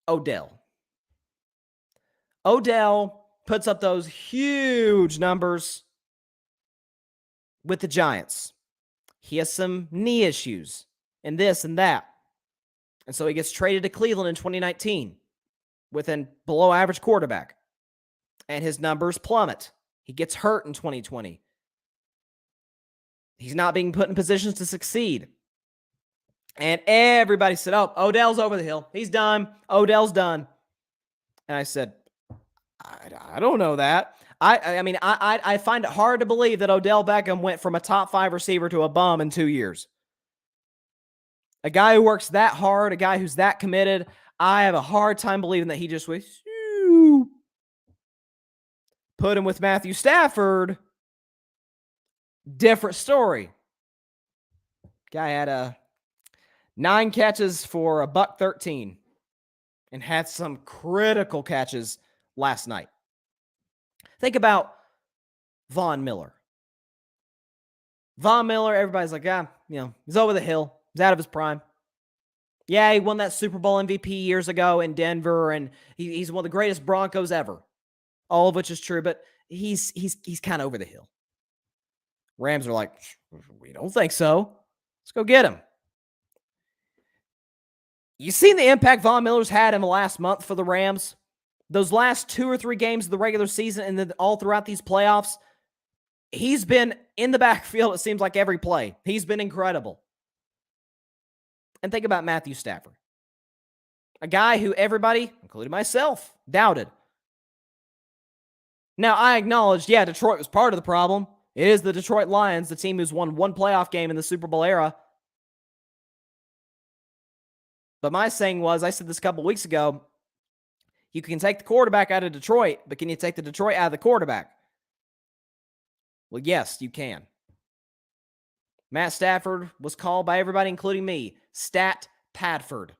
Odell. Odell puts up those huge numbers with the Giants. He has some knee issues and this and that. And so he gets traded to Cleveland in 2019 with a below average quarterback. And his numbers plummet. He gets hurt in 2020. He's not being put in positions to succeed. And everybody said, oh, Odell's over the hill. He's done. Odell's done. And I said, I don't know that. I find it hard to believe that Odell Beckham went from a top 5 receiver to a bum in 2 years. A guy who works that hard, a guy who's that committed, I have a hard time believing that he just went, put him with Matthew Stafford. Different story. Guy had 9 catches for $113 and had some critical catches last night. Think about Von Miller. Von Miller, everybody's like, he's over the hill. He's out of his prime. Yeah, he won that Super Bowl MVP years ago in Denver, and he's one of the greatest Broncos ever. All of which is true, but he's kind of over the hill. Rams are like, we don't think so. Let's go get him. You seen the impact Von Miller's had in the last month for the Rams? Those last 2 or 3 games of the regular season and then all throughout these playoffs, he's been in the backfield, it seems like, every play. He's been incredible. And think about Matthew Stafford. A guy who everybody, including myself, doubted. Now, I acknowledge, Detroit was part of the problem. It is the Detroit Lions, the team who's won 1 playoff game in the Super Bowl era. But my saying was, I said this a couple weeks ago, you can take the quarterback out of Detroit, but can you take the Detroit out of the quarterback? Well, yes, you can. Matt Stafford was called by everybody, including me, Stat Padford.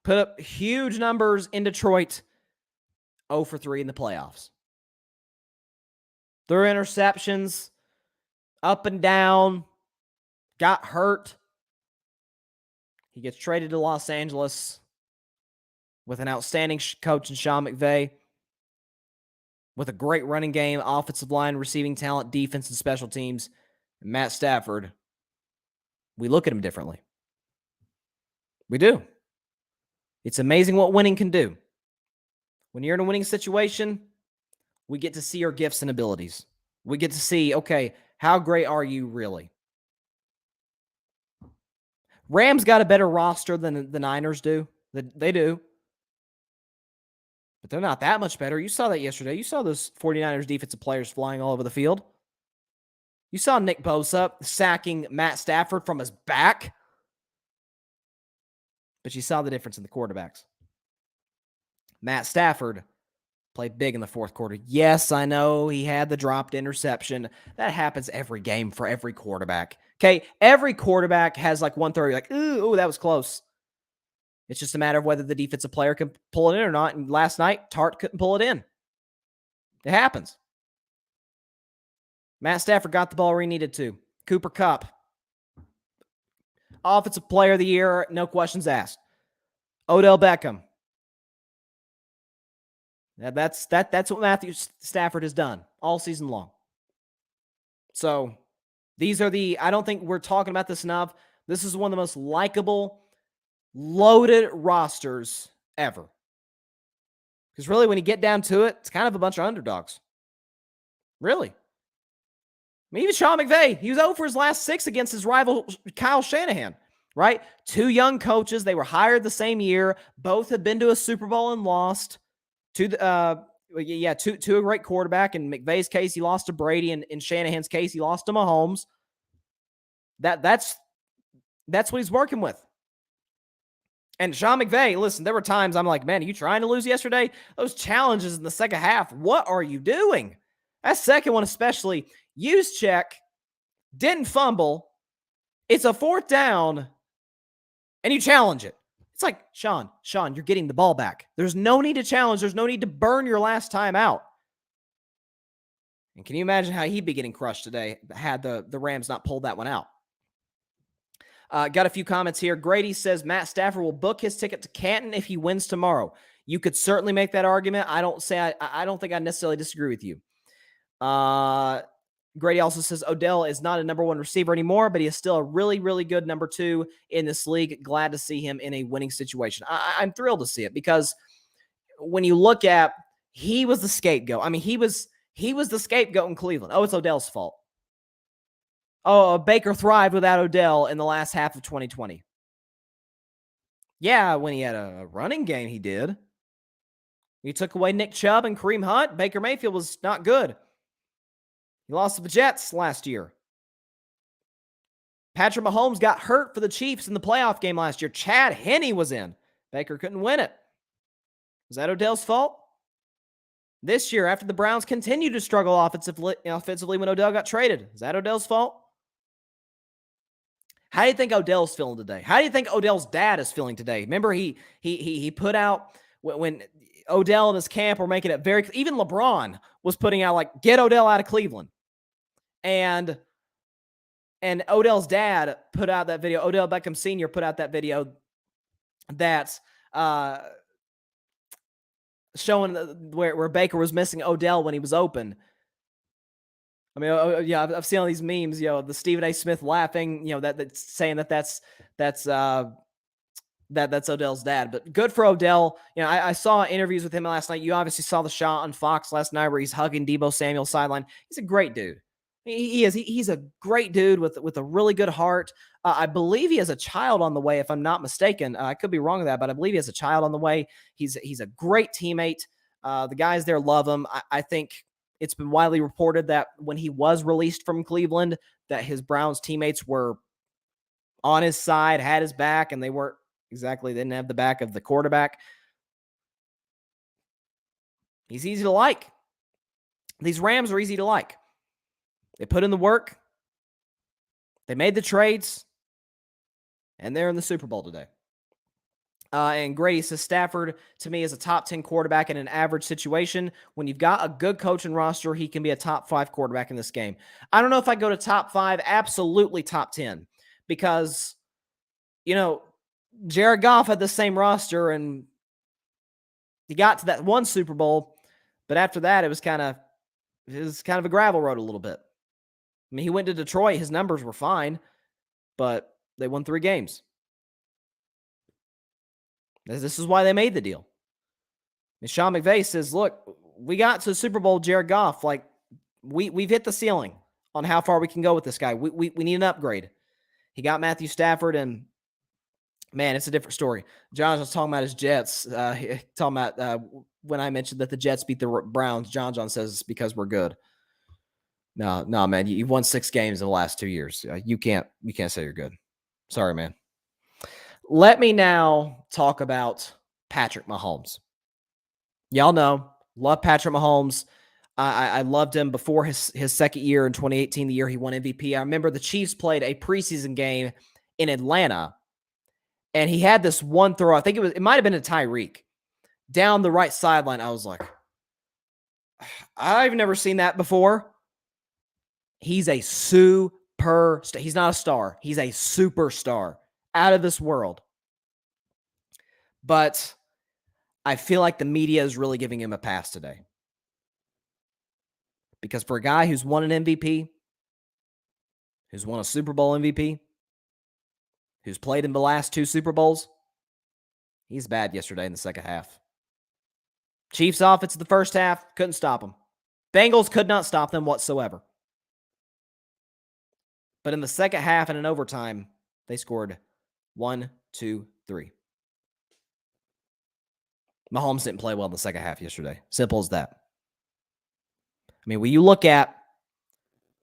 Put up huge numbers in Detroit, 0 for 3 in the playoffs. Threw interceptions, up and down, got hurt. He gets traded to Los Angeles with an outstanding coach in Sean McVay, with a great running game, offensive line, receiving talent, defense, and special teams. And Matt Stafford, we look at him differently. We do. It's amazing what winning can do. When you're in a winning situation, we get to see our gifts and abilities. We get to see, okay, how great are you really? Rams got a better roster than the Niners do. They do. But they're not that much better. You saw that yesterday. You saw those 49ers defensive players flying all over the field. You saw Nick Bosa sacking Matt Stafford from his back. But you saw the difference in the quarterbacks. Matt Stafford played big in the fourth quarter. Yes, I know he had the dropped interception. That happens every game for every quarterback. Okay, every quarterback has like 130, like, ooh, that was close. It's just a matter of whether the defensive player can pull it in or not. And last night, Tart couldn't pull it in. It happens. Matt Stafford got the ball where he needed to. Cooper Kupp, Offensive Player of the Year, no questions asked. Odell Beckham. That's what Matthew Stafford has done all season long. So these are I don't think we're talking about this enough. This is one of the most likable, loaded rosters ever. Because really, when you get down to it, it's kind of a bunch of underdogs. Really. I mean, even Sean McVay, he was 0 for his last 6 against his rival Kyle Shanahan, right? 2 young coaches. They were hired the same year. Both had been to a Super Bowl and lost to Yeah, to a great quarterback. In McVay's case, he lost to Brady, and in Shanahan's case, he lost to Mahomes. That's what he's working with. And Sean McVay, listen, there were times I'm like, man, are you trying to lose yesterday? Those challenges in the second half, what are you doing? That second one especially, use check, didn't fumble. It's a fourth down, and you challenge it. It's like, Sean, you're getting the ball back. There's no need to challenge. There's no need to burn your last time out. And can you imagine how he'd be getting crushed today had the Rams not pulled that one out? Got a few comments here. Grady says Matt Stafford will book his ticket to Canton if he wins tomorrow. You could certainly make that argument. I don't think I necessarily disagree with you. Grady also says Odell is not a number one receiver anymore, but he is still a really, really good number two in this league. Glad to see him in a winning situation. I'm thrilled to see it because when you look at, he was the scapegoat. I mean, he was the scapegoat in Cleveland. Oh, it's Odell's fault. Oh, Baker thrived without Odell in the last half of 2020. Yeah, when he had a running game, he did. You took away Nick Chubb and Kareem Hunt. Baker Mayfield was not good. He lost to the Jets last year. Patrick Mahomes got hurt for the Chiefs in the playoff game last year. Chad Henne was in. Baker couldn't win it. Was that Odell's fault? This year, after the Browns continued to struggle offensively when Odell got traded, is that Odell's fault? How do you think Odell's feeling today? How do you think Odell's dad is feeling today? Remember, he put out when Odell and his camp were making it very. Even LeBron was putting out like, get Odell out of Cleveland, and Odell's dad put out that video. Odell Beckham Jr. put out that video that's showing where Baker was missing Odell when he was open. I mean, yeah, I've seen all these memes, the Stephen A. Smith laughing, that's saying that's Odell's dad. But good for Odell. I saw interviews with him last night. You obviously saw the shot on Fox last night where he's hugging Deebo Samuel's sideline. He's a great dude. He is. He's a great dude with a really good heart. I believe he has a child on the way, if I'm not mistaken. I could be wrong with that, but I believe he has a child on the way. He's a great teammate. The guys there love him. I think it's been widely reported that when he was released from Cleveland, that his Browns teammates were on his side, had his back, and they didn't have the back of the quarterback. He's easy to like. These Rams are easy to like. They put in the work. They made the trades. And they're in the Super Bowl today. And Grady says Stafford, to me, is a top 10 quarterback in an average situation. When you've got a good coach and roster, he can be a top 5 quarterback in this game. I don't know if I go to top 5, absolutely top 10. Because, Jared Goff had the same roster, and he got to that one Super Bowl. But after that, it was kind of a gravel road a little bit. I mean, he went to Detroit. His numbers were fine, but they won 3 games. This is why they made the deal. And Sean McVay says, look, we got to the Super Bowl, Jared Goff. Like, we've hit the ceiling on how far we can go with this guy. We need an upgrade. He got Matthew Stafford, and, man, it's a different story. John was talking about his Jets. Talking about when I mentioned that the Jets beat the Browns, John says it's because we're good. No, man. You've won 6 games in the last 2 years. You can't say you're good. Sorry, man. Let me now talk about Patrick Mahomes. Y'all know, love Patrick Mahomes. I loved him before his second year in 2018, the year he won MVP. I remember the Chiefs played a preseason game in Atlanta, and he had this one throw. I think it might have been a Tyreek down the right sideline. I was like, I've never seen that before. He's a superstar. He's not a star. He's a superstar. Out of this world. But I feel like the media is really giving him a pass today. Because for a guy who's won an MVP, who's won a Super Bowl MVP, who's played in the last 2 Super Bowls, he's bad yesterday in the second half. Chiefs offense in the first half, couldn't stop them. Bengals could not stop them whatsoever. But in the second half and in overtime, they scored 1, 2, 3. Mahomes didn't play well in the second half yesterday. Simple as that. mean, when you look at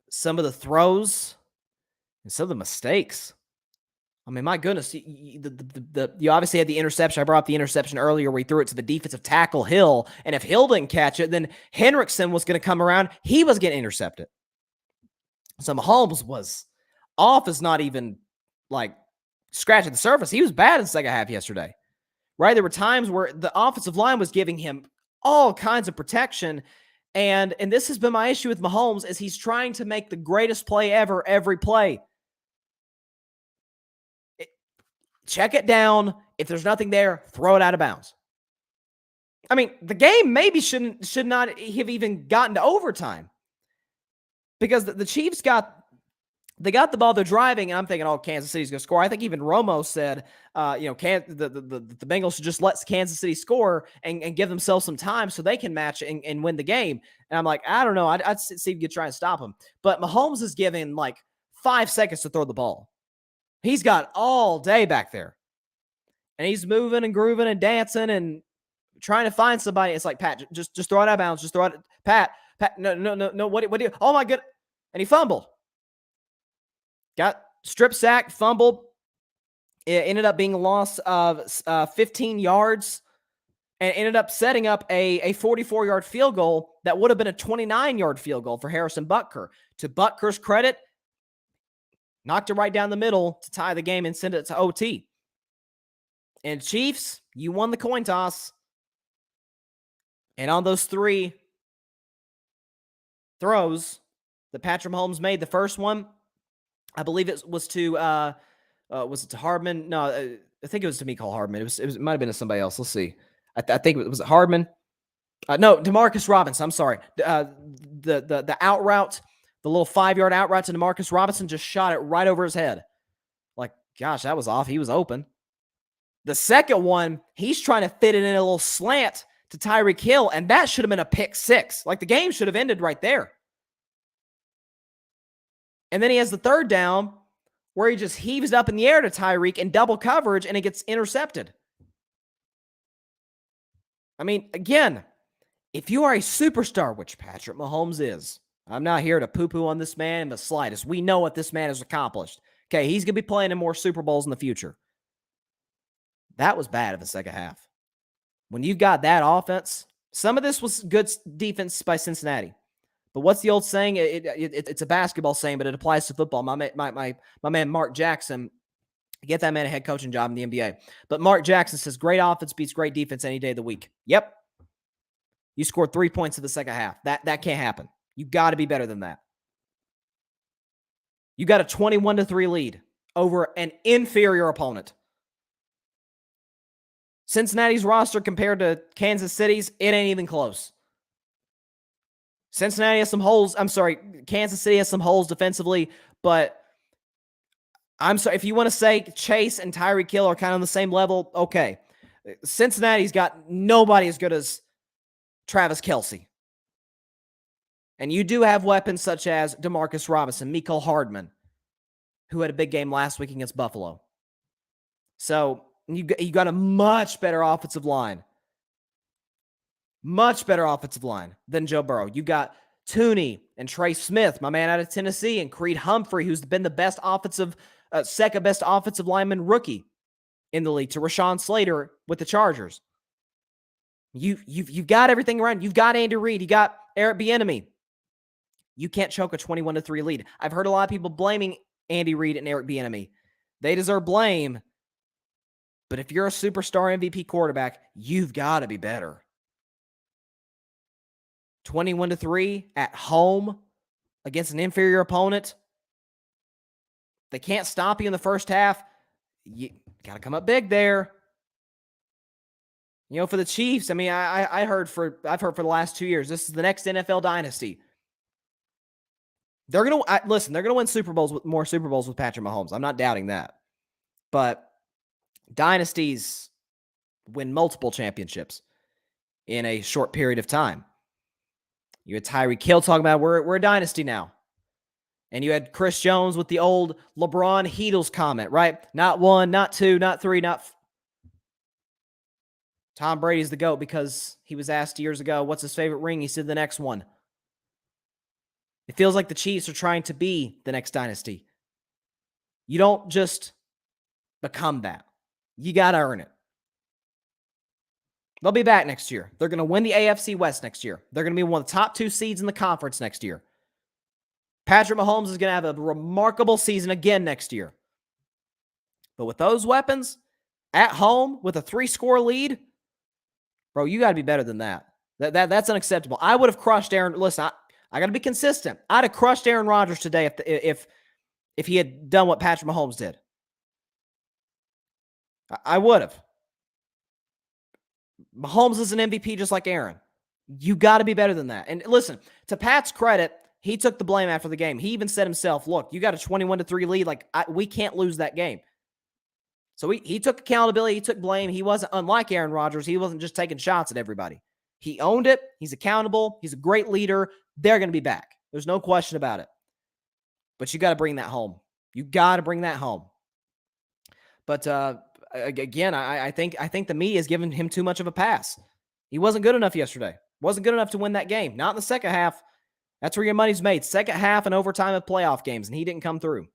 some of the throws and some of the mistakes, I mean, my goodness, you obviously had the interception. I brought up the interception earlier where he threw it to the defensive tackle, Hill. And if Hill didn't catch it, then Henriksen was going to come around. He was getting intercepted. So Mahomes was off as not even like scratching the surface. He was bad in the second half yesterday, right? There were times where the offensive line was giving him all kinds of protection. And this has been my issue with Mahomes is he's trying to make the greatest play ever every play. Check it down. If there's nothing there, throw it out of bounds. I mean, the game maybe should not have even gotten to overtime because the Chiefs got the ball, they're driving, and I'm thinking, oh, Kansas City's going to score. I think even Romo said, the Bengals should just let Kansas City score and give themselves some time so they can match and win the game. And I'm like, I don't know. I'd see if you could try and stop him. But Mahomes is given like 5 seconds to throw the ball. He's got all day back there. And he's moving and grooving and dancing and trying to find somebody. It's like, Pat, just throw it out of bounds. Just throw it. Pat, no. What do you? Oh, my goodness. And he fumbled. Got strip sacked, fumbled. It ended up being a loss of 15 yards and ended up setting up a 44-yard field goal that would have been a 29-yard field goal for Harrison Butker. To Butker's credit, knocked it right down the middle to tie the game and send it to OT. And Chiefs, you won the coin toss. And on those 3 throws that Patrick Mahomes made, the first one, I believe it was to was it to Hardman? No, I think it was to Mecole Hardman. It might have been to somebody else. Let's see. I think it was Hardman. No, Demarcus Robinson. I'm sorry. The out route, the little 5-yard out route to Demarcus Robinson, just shot it right over his head. Like, gosh, that was off. He was open. The second one, he's trying to fit it in a little slant to Tyreek Hill, and that should have been a pick 6. Like, the game should have ended right there. And then he has the third down where he just heaves it up in the air to Tyreek in double coverage, and it gets intercepted. I mean, again, if you are a superstar, which Patrick Mahomes is, I'm not here to poo-poo on this man in the slightest. We know what this man has accomplished. Okay, he's going to be playing in more Super Bowls in the future. That was bad in the second half. When you've got that offense, some of this was good defense by Cincinnati. But what's the old saying? It's a basketball saying, but it applies to football. My man Mark Jackson, get that man a head coaching job in the NBA. But Mark Jackson says, great offense beats great defense any day of the week. Yep. You scored 3 points in the second half. That can't happen. You got to be better than that. You got a 21-3 lead over an inferior opponent. Cincinnati's roster compared to Kansas City's, it ain't even close. Cincinnati has some holes. I'm sorry, Kansas City has some holes defensively, but I'm sorry, if you want to say Chase and Tyreek Hill are kind of on the same level, okay. Cincinnati's got nobody as good as Travis Kelce. And you do have weapons such as Demarcus Robinson, Mecole Hardman, who had a big game last week against Buffalo. So you got a much better offensive line. Much better offensive line than Joe Burrow. You got Tooney and Trey Smith, my man out of Tennessee, and Creed Humphrey, who's been the best second best offensive lineman rookie in the league, to Rashawn Slater with the Chargers. You've got everything around. You've got Andy Reid. You got Eric Bieniemy. You can't choke a 21-3 lead. I've heard a lot of people blaming Andy Reid and Eric Bieniemy. They deserve blame. But if you're a superstar MVP quarterback, you've got to be better. 21-3 at home against an inferior opponent. They can't stop you in the first half. You got to come up big there. You know, for the Chiefs, I mean, I've heard for the last 2 years, this is the next NFL dynasty. They're going to win Super Bowls with more Super Bowls with Patrick Mahomes. I'm not doubting that. But dynasties win multiple championships in a short period of time. You had Tyreek Hill talking about we're a dynasty now. And you had Chris Jones with the old LeBron Heatles comment, right? Not 1, not 2, not 3, Tom Brady's the GOAT because he was asked years ago, what's his favorite ring? He said the next one. It feels like the Chiefs are trying to be the next dynasty. You don't just become that. You got to earn it. They'll be back next year. They're going to win the AFC West next year. They're going to be one of the top 2 seeds in the conference next year. Patrick Mahomes is going to have a remarkable season again next year. But with those weapons, at home with a 3-score lead, bro, you got to be better than that. That's unacceptable. I would have crushed Aaron. Listen, I got to be consistent. I'd have crushed Aaron Rodgers today if he had done what Patrick Mahomes did. I would have. Mahomes is an MVP just like Aaron. You got to be better than that. And listen, to Pat's credit, he took the blame after the game. He even said himself, look, you got a 21-3 lead. Like, we can't lose that game. So he took accountability. He took blame. He wasn't, unlike Aaron Rodgers, he wasn't just taking shots at everybody. He owned it. He's accountable. He's a great leader. They're going to be back. There's no question about it. But you got to bring that home. You got to bring that home. But again, I think the media is giving him too much of a pass. He wasn't good enough yesterday. Wasn't good enough to win that game. Not in the second half. That's where your money's made. Second half and overtime of playoff games, and he didn't come through.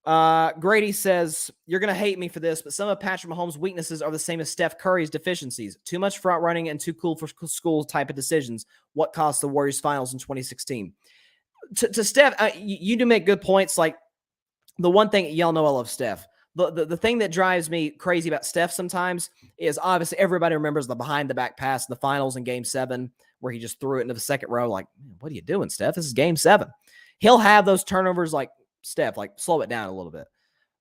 Grady says, you're going to hate me for this, but some of Patrick Mahomes' weaknesses are the same as Steph Curry's deficiencies. Too much front running and too cool for school type of decisions. What cost the Warriors finals in 2016? To Steph, you do make good points. Like, the one thing, y'all know I love Steph. The thing that drives me crazy about Steph sometimes is obviously everybody remembers the behind-the-back pass in the finals in Game 7 where he just threw it into the second row. Like, what are you doing, Steph? This is Game 7. He'll have those turnovers like, Steph, like, slow it down a little bit.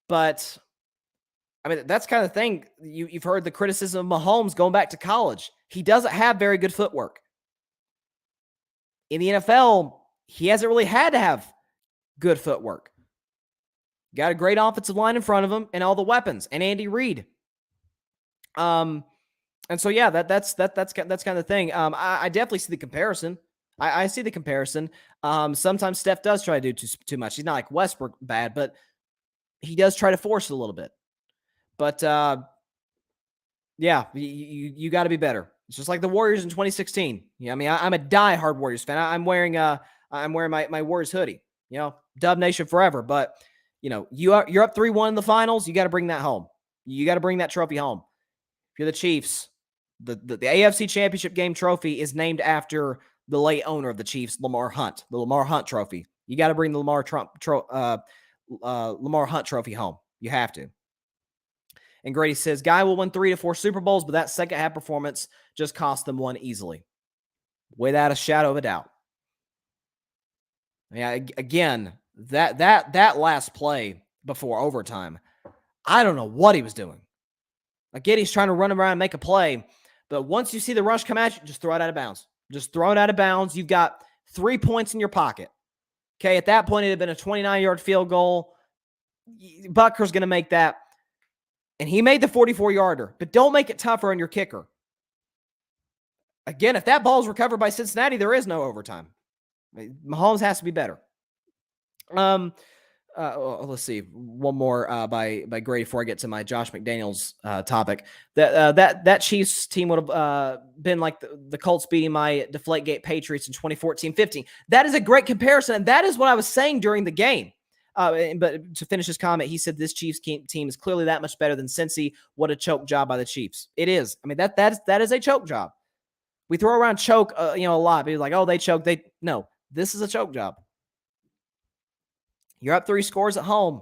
But, I mean, that's kind of the thing. You've heard the criticism of Mahomes going back to college. He doesn't have very good footwork. In the NFL, he hasn't really had to have good footwork. Got a great offensive line in front of him and all the weapons, and Andy Reid. And so, yeah, that's kind of the thing. I definitely see the comparison. I see the comparison. Sometimes Steph does try to do too much. He's not like Westbrook bad, but he does try to force it a little bit. But yeah, you got to be better. It's just like the Warriors in 2016. Yeah, I mean, I'm a diehard Warriors fan. I'm wearing my Warriors hoodie. You know, Dub Nation forever. But you know, you're up 3-1 in the finals. You got to bring that home. You got to bring that trophy home. If you're the Chiefs, the AFC Championship Game trophy is named after the late owner of the Chiefs, Lamar Hunt. The Lamar Hunt trophy. You got to bring the Lamar Hunt trophy home. You have to. And Grady says, Guy will win 3 to 4 Super Bowls, but that second half performance just cost them one easily. Without a shadow of a doubt. Yeah, again, that last play before overtime, I don't know what he was doing. Again, he's trying to run around and make a play, but once you see the rush come at you, just throw it out of bounds. Just throw it out of bounds. You've got 3 points in your pocket. Okay, at that point, it had been a 29-yard field goal. Butker's going to make that. And he made the 44-yarder, but don't make it tougher on your kicker. Again, if that ball is recovered by Cincinnati, there is no overtime. Mahomes has to be better. Let's see. One more by Grady before I get to my Josh McDaniels topic. That Chiefs team would have been like the Colts beating my Deflategate Patriots in 2014-15. That is a great comparison, and that is what I was saying during the game. But to finish his comment, he said this Chiefs team is clearly that much better than Cincy. What a choke job by the Chiefs. It is. I mean, that is a choke job. We throw around choke, a lot. People like, oh, they choked. No, this is a choke job. You're up 3 scores at home.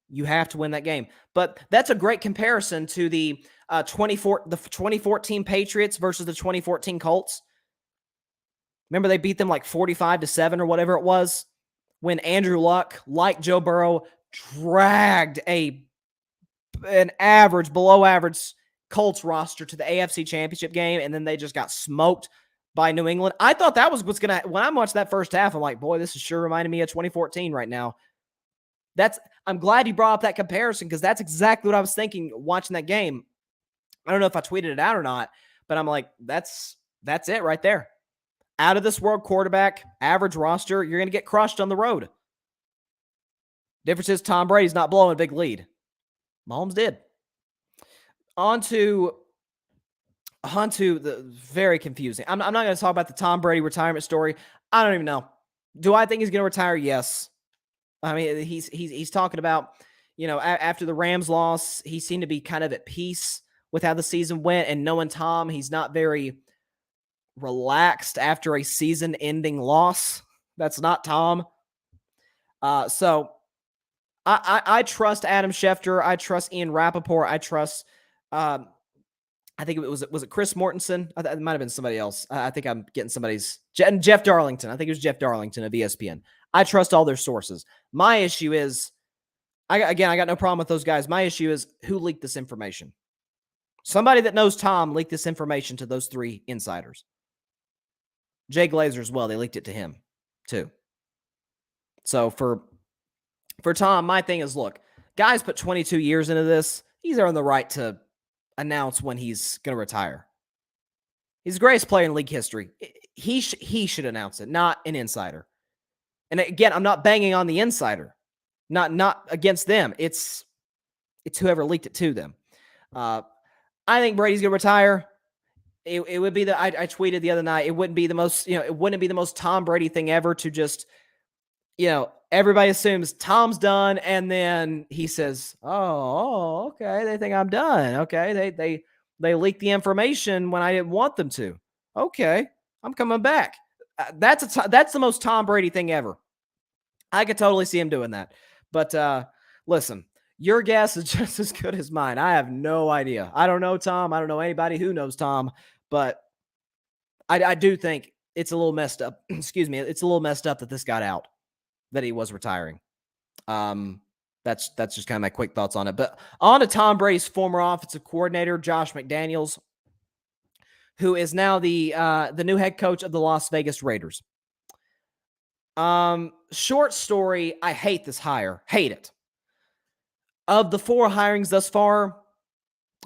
You have to win that game. But that's a great comparison to the 2014 Patriots versus the 2014 Colts. Remember they beat them like 45-7 or whatever it was when Andrew Luck, like Joe Burrow, dragged an average, below average Colts roster to the AFC Championship Game, and then they just got smoked by New England. I thought that was what's going to – when I watched that first half, I'm like, boy, this is sure reminding me of 2014 right now. I'm glad you brought up that comparison because that's exactly what I was thinking watching that game. I don't know if I tweeted it out or not, but I'm like, that's it right there. Out of this world quarterback, average roster, you're going to get crushed on the road. Difference is Tom Brady's not blowing a big lead. Mahomes did. On to very confusing. I'm not going to talk about the Tom Brady retirement story. I don't even know. Do I think he's going to retire? Yes. I mean, he's talking about, after the Rams loss, he seemed to be kind of at peace with how the season went, and knowing Tom, he's not very relaxed after a season-ending loss. That's not Tom. So I trust Adam Schefter. I trust Ian Rappaport. I trust, I think was it Chris Mortensen? It might have been somebody else. I think I'm getting somebody's, Jeff Darlington. I think it was Jeff Darlington of ESPN. I trust all their sources. My issue is, I got no problem with those guys. My issue is who leaked this information. Somebody that knows Tom leaked this information to those three insiders. Jay Glazer as well. They leaked it to him too. So for Tom, my thing is, look, guys put 22 years into this. He's earned the right to announce when he's going to retire. He's the greatest player in league history. He should announce it, not an insider. And again, I'm not banging on the insider. Not against them. It's whoever leaked it to them. I think Brady's going to retire. It would be I tweeted the other night, it wouldn't be the most Tom Brady thing ever to just, everybody assumes Tom's done, and then he says, oh, okay, they think I'm done. Okay, they leaked the information when I didn't want them to. Okay, I'm coming back. That's the most Tom Brady thing ever. I could totally see him doing that. But listen, your guess is just as good as mine. I have no idea. I don't know Tom. I don't know anybody who knows Tom, but I do think it's a little messed up. Excuse me. It's a little messed up that this got out, that he was retiring. That's just kind of my quick thoughts on it. But on to Tom Brady's former offensive coordinator, Josh McDaniels, who is now the new head coach of the Las Vegas Raiders. Short story, I hate this hire. Hate it. Of the 4 hirings thus far,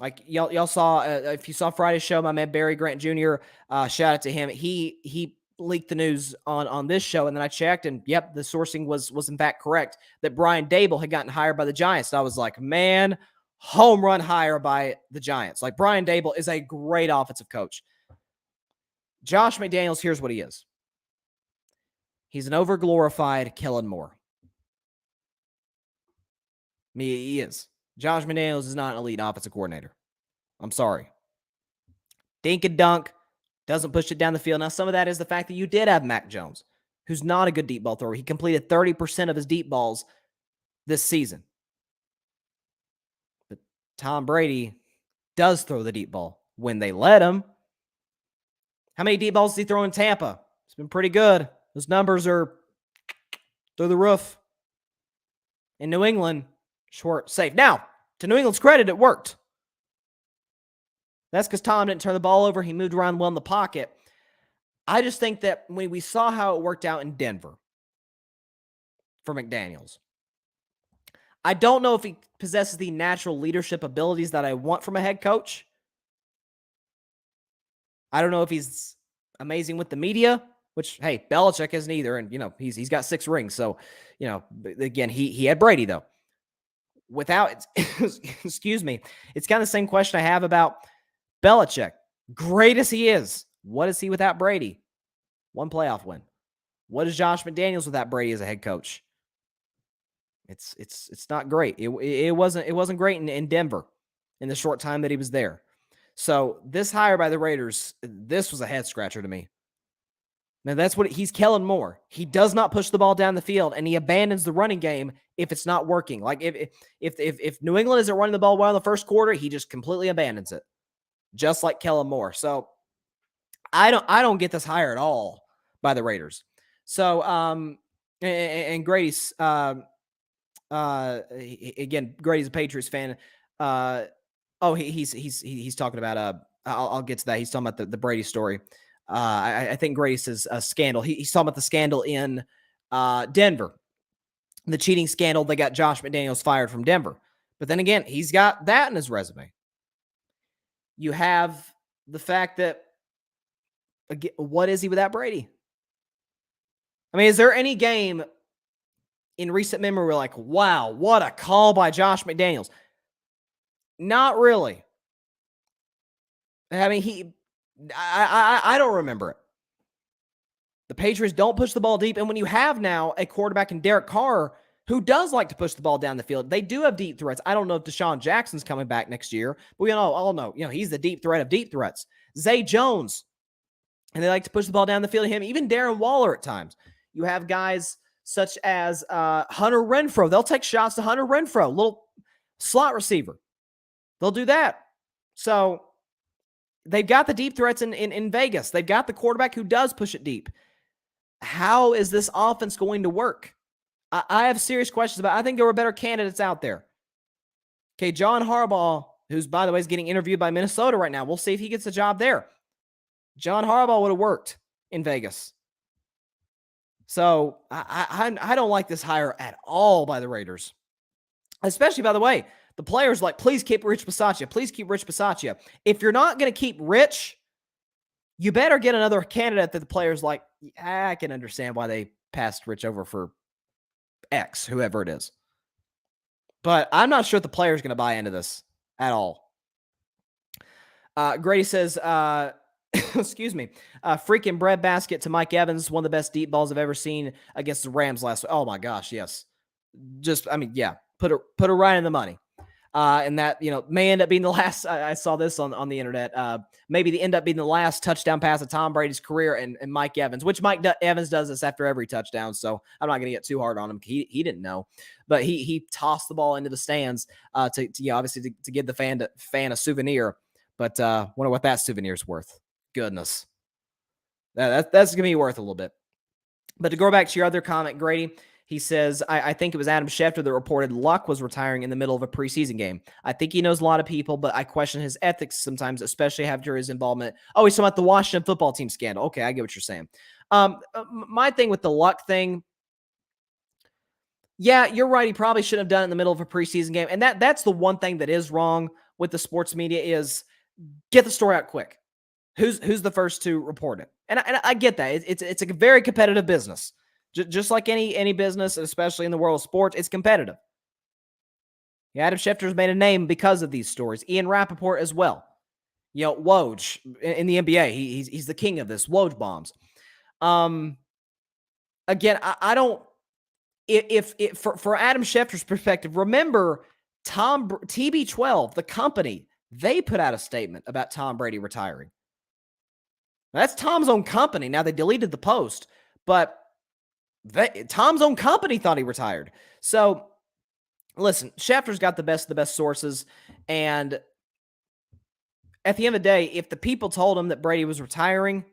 like y'all saw, if you saw Friday's show, my man Barry Grant Jr., shout out to him. He leaked the news on this show, and then I checked, and yep, the sourcing was in fact correct, that Brian Daboll had gotten hired by the Giants. And I was like, man, home run hire by the Giants. Like, Brian Daboll is a great offensive coach. Josh McDaniels, here's what he is. He's an overglorified Kellen Moore. He is. Josh McDaniels is not an elite offensive coordinator. I'm sorry. Dink and dunk, doesn't push it down the field. Now, some of that is the fact that you did have Mac Jones, who's not a good deep ball thrower. He completed 30% of his deep balls this season. But Tom Brady does throw the deep ball when they let him. How many deep balls did he throw in Tampa? It's been pretty good. Those numbers are through the roof. In New England, short, safe. Now, to New England's credit, it worked. That's because Tom didn't turn the ball over. He moved around well in the pocket. I just think that when we saw how it worked out in Denver for McDaniels, I don't know if he possesses the natural leadership abilities that I want from a head coach. I don't know if he's amazing with the media, which, hey, Belichick isn't either. And, he's got 6 rings. So, again, he had Brady, though. Without, excuse me, it's kind of the same question I have about Belichick. Great as he is, what is he without Brady? 1 playoff win. What is Josh McDaniels without Brady as a head coach? It's not great. It wasn't great in Denver in the short time that he was there. So this hire by the Raiders, this was a head scratcher to me. Now, that's what he's Kellen Moore. He does not push the ball down the field, and he abandons the running game if it's not working. Like, if New England isn't running the ball well in the first quarter, he just completely abandons it, just like Kellen Moore. So I don't get this hire at all by the Raiders. So and Grady's again, Grady's a Patriots fan. He's talking about I'll get to that. He's talking about the Brady story. I think Grady says a scandal. He's talking about the scandal in Denver, the cheating scandal that got Josh McDaniels fired from Denver. But then again, he's got that in his resume. You have the fact that, again, what is he without Brady? I mean, is there any game in recent memory where like, wow, what a call by Josh McDaniels? Not really. I mean, I don't remember it. The Patriots don't push the ball deep. And when you have now a quarterback in Derek Carr who does like to push the ball down the field, they do have deep threats. I don't know if Deshaun Jackson's coming back next year, but we all know, he's the deep threat of deep threats. Zay Jones, and they like to push the ball down the field. Him, even Darren Waller at times. You have guys such as Hunter Renfrow. They'll take shots to Hunter Renfrow, little slot receiver. They'll do that. So they've got the deep threats in Vegas. They've got the quarterback who does push it deep. How is this offense going to work? I have serious questions about it. I think there were better candidates out there. Okay, John Harbaugh, who's, by the way, is getting interviewed by Minnesota right now. We'll see if he gets a job there. John Harbaugh would have worked in Vegas. So I don't like this hire at all by the Raiders. Especially, by the way, the players like, please keep Rich Bisaccia. Please keep Rich Bisaccia. If you're not going to keep Rich, you better get another candidate that the players like. I can understand why they passed Rich over for X, whoever it is. But I'm not sure the player's going to buy into this at all. Grady says, excuse me, freaking breadbasket to Mike Evans, one of the best deep balls I've ever seen against the Rams last week. Oh my gosh, yes. Put it right in the money. And that, may end up being the last, I saw this on the internet, maybe end up being the last touchdown pass of Tom Brady's career and Mike Evans, which Evans does this after every touchdown. So I'm not going to get too hard on him. He didn't know, but he tossed the ball into the stands to obviously to give the fan a souvenir. But wonder what that souvenir's worth. Goodness. That's going to be worth a little bit. But to go back to your other comment, Grady, he says, I think it was Adam Schefter that reported Luck was retiring in the middle of a preseason game. I think he knows a lot of people, but I question his ethics sometimes, especially after his involvement. Oh, he's talking about the Washington football team scandal. Okay, I get what you're saying. My thing with the Luck thing, yeah, you're right. He probably shouldn't have done it in the middle of a preseason game. And that's the one thing that is wrong with the sports media is get the story out quick. Who's the first to report it? And I get that. It's a very competitive business. Just like any business, especially in the world of sports, it's competitive. Yeah, Adam Schefter's made a name because of these stories. Ian Rappaport as well. Woj in the NBA, he's the king of this. Woj bombs. Again, I don't. If for Adam Schefter's perspective, remember TB12, the company, they put out a statement about Tom Brady retiring. That's Tom's own company. Now they deleted the post, but Tom's own company thought he retired. So, listen, Schefter's got the best of the best sources. And at the end of the day, if the people told him that Brady was retiring,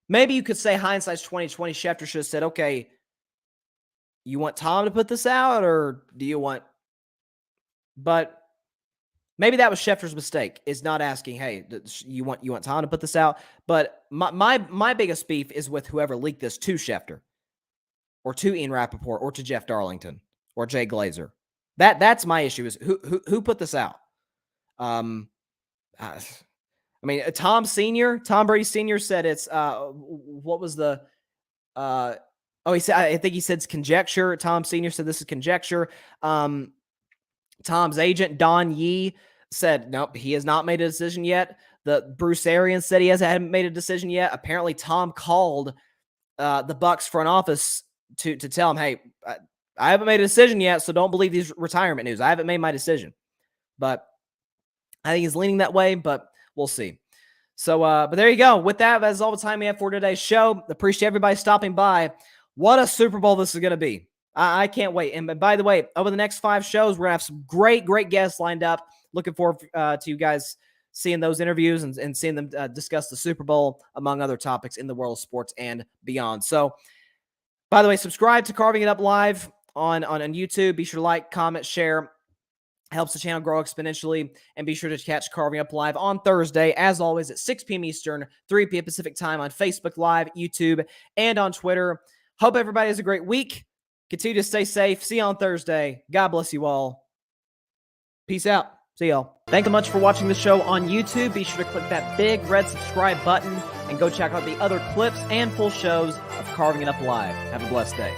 maybe you could say hindsight's 2020. Schefter should have said, okay, you want Tom to put this out or do you want... But maybe that was Schefter's mistake, is not asking, hey, you want Tom to put this out? But my biggest beef is with whoever leaked this to Schefter, or to Ian Rappaport, or to Jeff Darlington, or Jay Glazer. That's my issue, is who put this out? Tom Brady Sr. said it's, what was the, he said, I think he said it's conjecture. Tom Sr. said this is conjecture. Tom's agent, Don Yee, said, nope, he has not made a decision yet. The Bruce Arians said he hasn't made a decision yet. Apparently Tom called the Bucs front office to tell him, hey, I haven't made a decision yet, so don't believe these retirement news. I haven't made my decision. But I think he's leaning that way, but we'll see. So, but there you go. With that, that's all the time we have for today's show. Appreciate everybody stopping by. What a Super Bowl this is going to be. I can't wait. And by the way, over the next 5 shows, we're going to have some great guests lined up. Looking forward to you guys seeing those interviews and seeing them discuss the Super Bowl, among other topics in the world of sports and beyond. So, by the way, subscribe to Carving It Up Live on YouTube. Be sure to like, comment, share. Helps the channel grow exponentially. And be sure to catch Carving Up Live on Thursday, as always, at 6 p.m. Eastern, 3 p.m. Pacific time on Facebook Live, YouTube, and on Twitter. Hope everybody has a great week. Continue to stay safe. See you on Thursday. God bless you all. Peace out. See y'all. Thank you much for watching the show on YouTube. Be sure to click that big red subscribe button and go check out the other clips and full shows of Carving It Up Live. Have a blessed day.